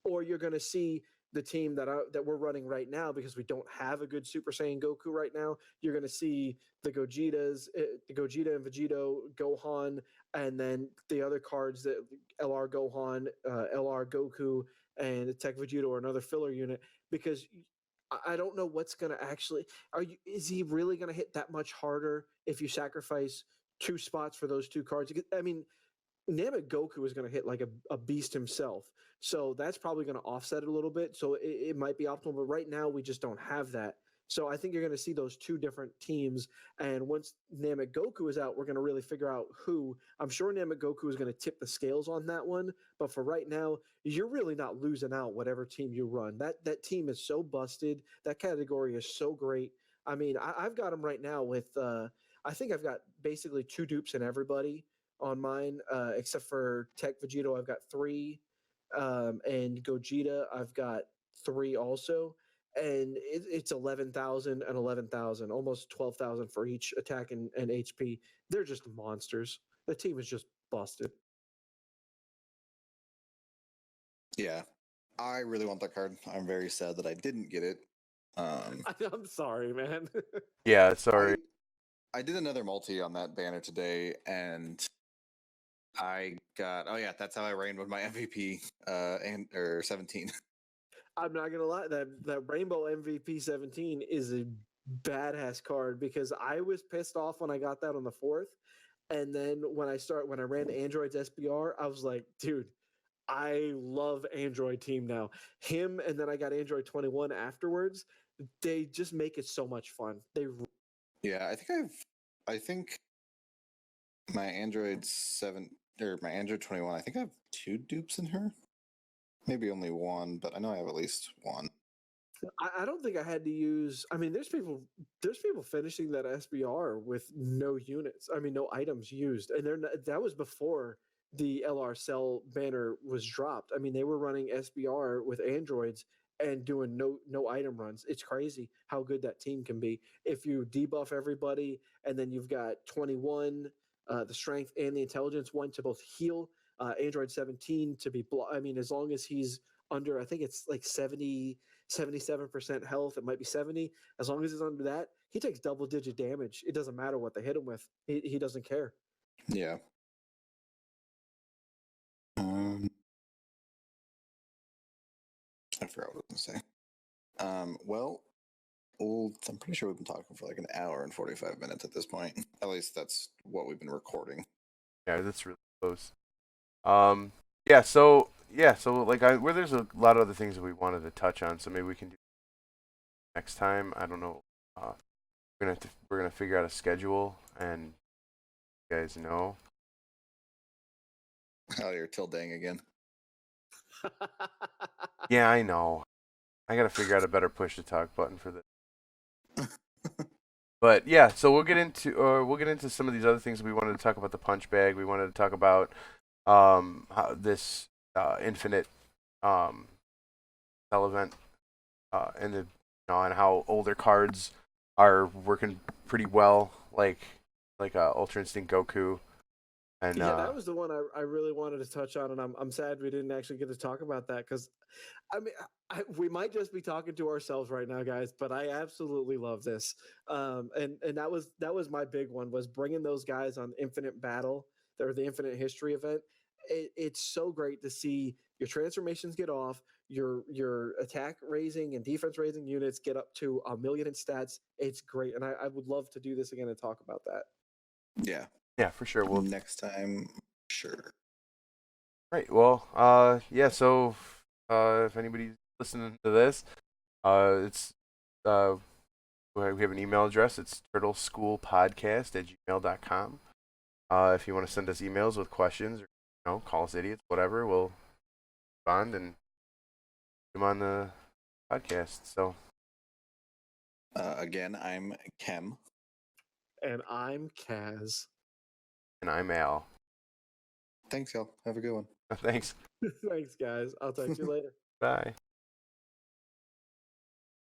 Or you're going to see the team that we're running right now, because we don't have a good Super Saiyan Goku right now. You're going to see the Gogeta and Vegito, Gohan, and then the other cards that LR Gohan, LR Goku, and Tech Vegito or another filler unit, because I don't know what's going to actually. Is he really going to hit that much harder if you sacrifice two spots for those two cards? I mean, Namek Goku is going to hit like a beast himself. So that's probably going to offset it a little bit. So it might be optimal, but right now we just don't have that. So I think you're going to see those two different teams. And once Namek Goku is out, we're going to really figure out who. I'm sure Namek Goku is going to tip the scales on that one. But for right now, you're really not losing out whatever team you run. That team is so busted. That category is so great. I mean, I've got them right now with, I think I've got basically two dupes in everybody on mine, except for Tech Vegito. I've got three, and Gogeta, I've got three also. And it's 11,000 and 11,000, almost 12,000 for each attack and HP. They're just monsters. The team is just busted. Yeah, I really want that card. I'm very sad that I didn't get it. I'm sorry, man. Yeah, sorry. I did another multi on that banner today, and I got. Oh yeah, that's how I reigned with my MVP. And or 17. I'm not gonna lie, that Rainbow MVP 17 is a badass card, because I was pissed off when I got that on the fourth, and then when I ran Android's SBR, I was like, dude, I love Android team now. Him, and then I got Android 21 afterwards. They just make it so much fun. Yeah, I think my Android 7 or my Android 21. I think I have two dupes in her. Maybe only one, but I know I have at least one. I don't think I had to use. I mean, there's people finishing that SBR with no units. I mean, no items used, and that was before the LR Cell banner was dropped. I mean, they were running SBR with androids and doing no item runs. It's crazy how good that team can be if you debuff everybody, and then you've got 21, the strength and the intelligence one to both heal. Android 17 to be. I mean, as long as he's under, I think it's like 77% health. It might be 70. As long as he's under that, he takes double digit damage. It doesn't matter what they hit him with. He doesn't care. Yeah. I forgot what I was going to say. Well, I'm pretty sure we've been talking for like an hour and 45 minutes at this point. At least that's what we've been recording. Yeah, that's really close. So like where there's a lot of other things that we wanted to touch on, so maybe we can do next time. I don't know. We're gonna figure out a schedule and you guys know. Oh, you're tilting again. Yeah, I know. I gotta figure out a better push to talk button for this. But yeah, so we'll get into some of these other things. We wanted to talk about the punch bag. We wanted to talk about how this infinite cell event and the and how older cards are working pretty well, like Ultra Instinct Goku. And yeah, that was the one I really wanted to touch on, and I'm sad we didn't actually get to talk about that, because I mean, we might just be talking to ourselves right now, guys. But I absolutely love this, and that was my big one, was bringing those guys on Infinite Battle, or the Infinite History event. It's so great to see your transformations get off, your attack raising and defense raising units get up to 1,000,000 in stats. It's great, and I would love to do this again and talk about that. Yeah. yeah, for sure. We'll Next time, sure. right. Well, yeah. So, if anybody's listening to this, it's we have an email address. It's turtleschoolpodcast@gmail.com. If you want to send us emails with questions, or call us idiots, whatever, we'll respond and put them on the podcast. So, Again, I'm Kem. And I'm Kaz. And I'm Al. Thanks, y'all. Have a good one. Thanks. Thanks, guys. I'll talk to you later. Bye.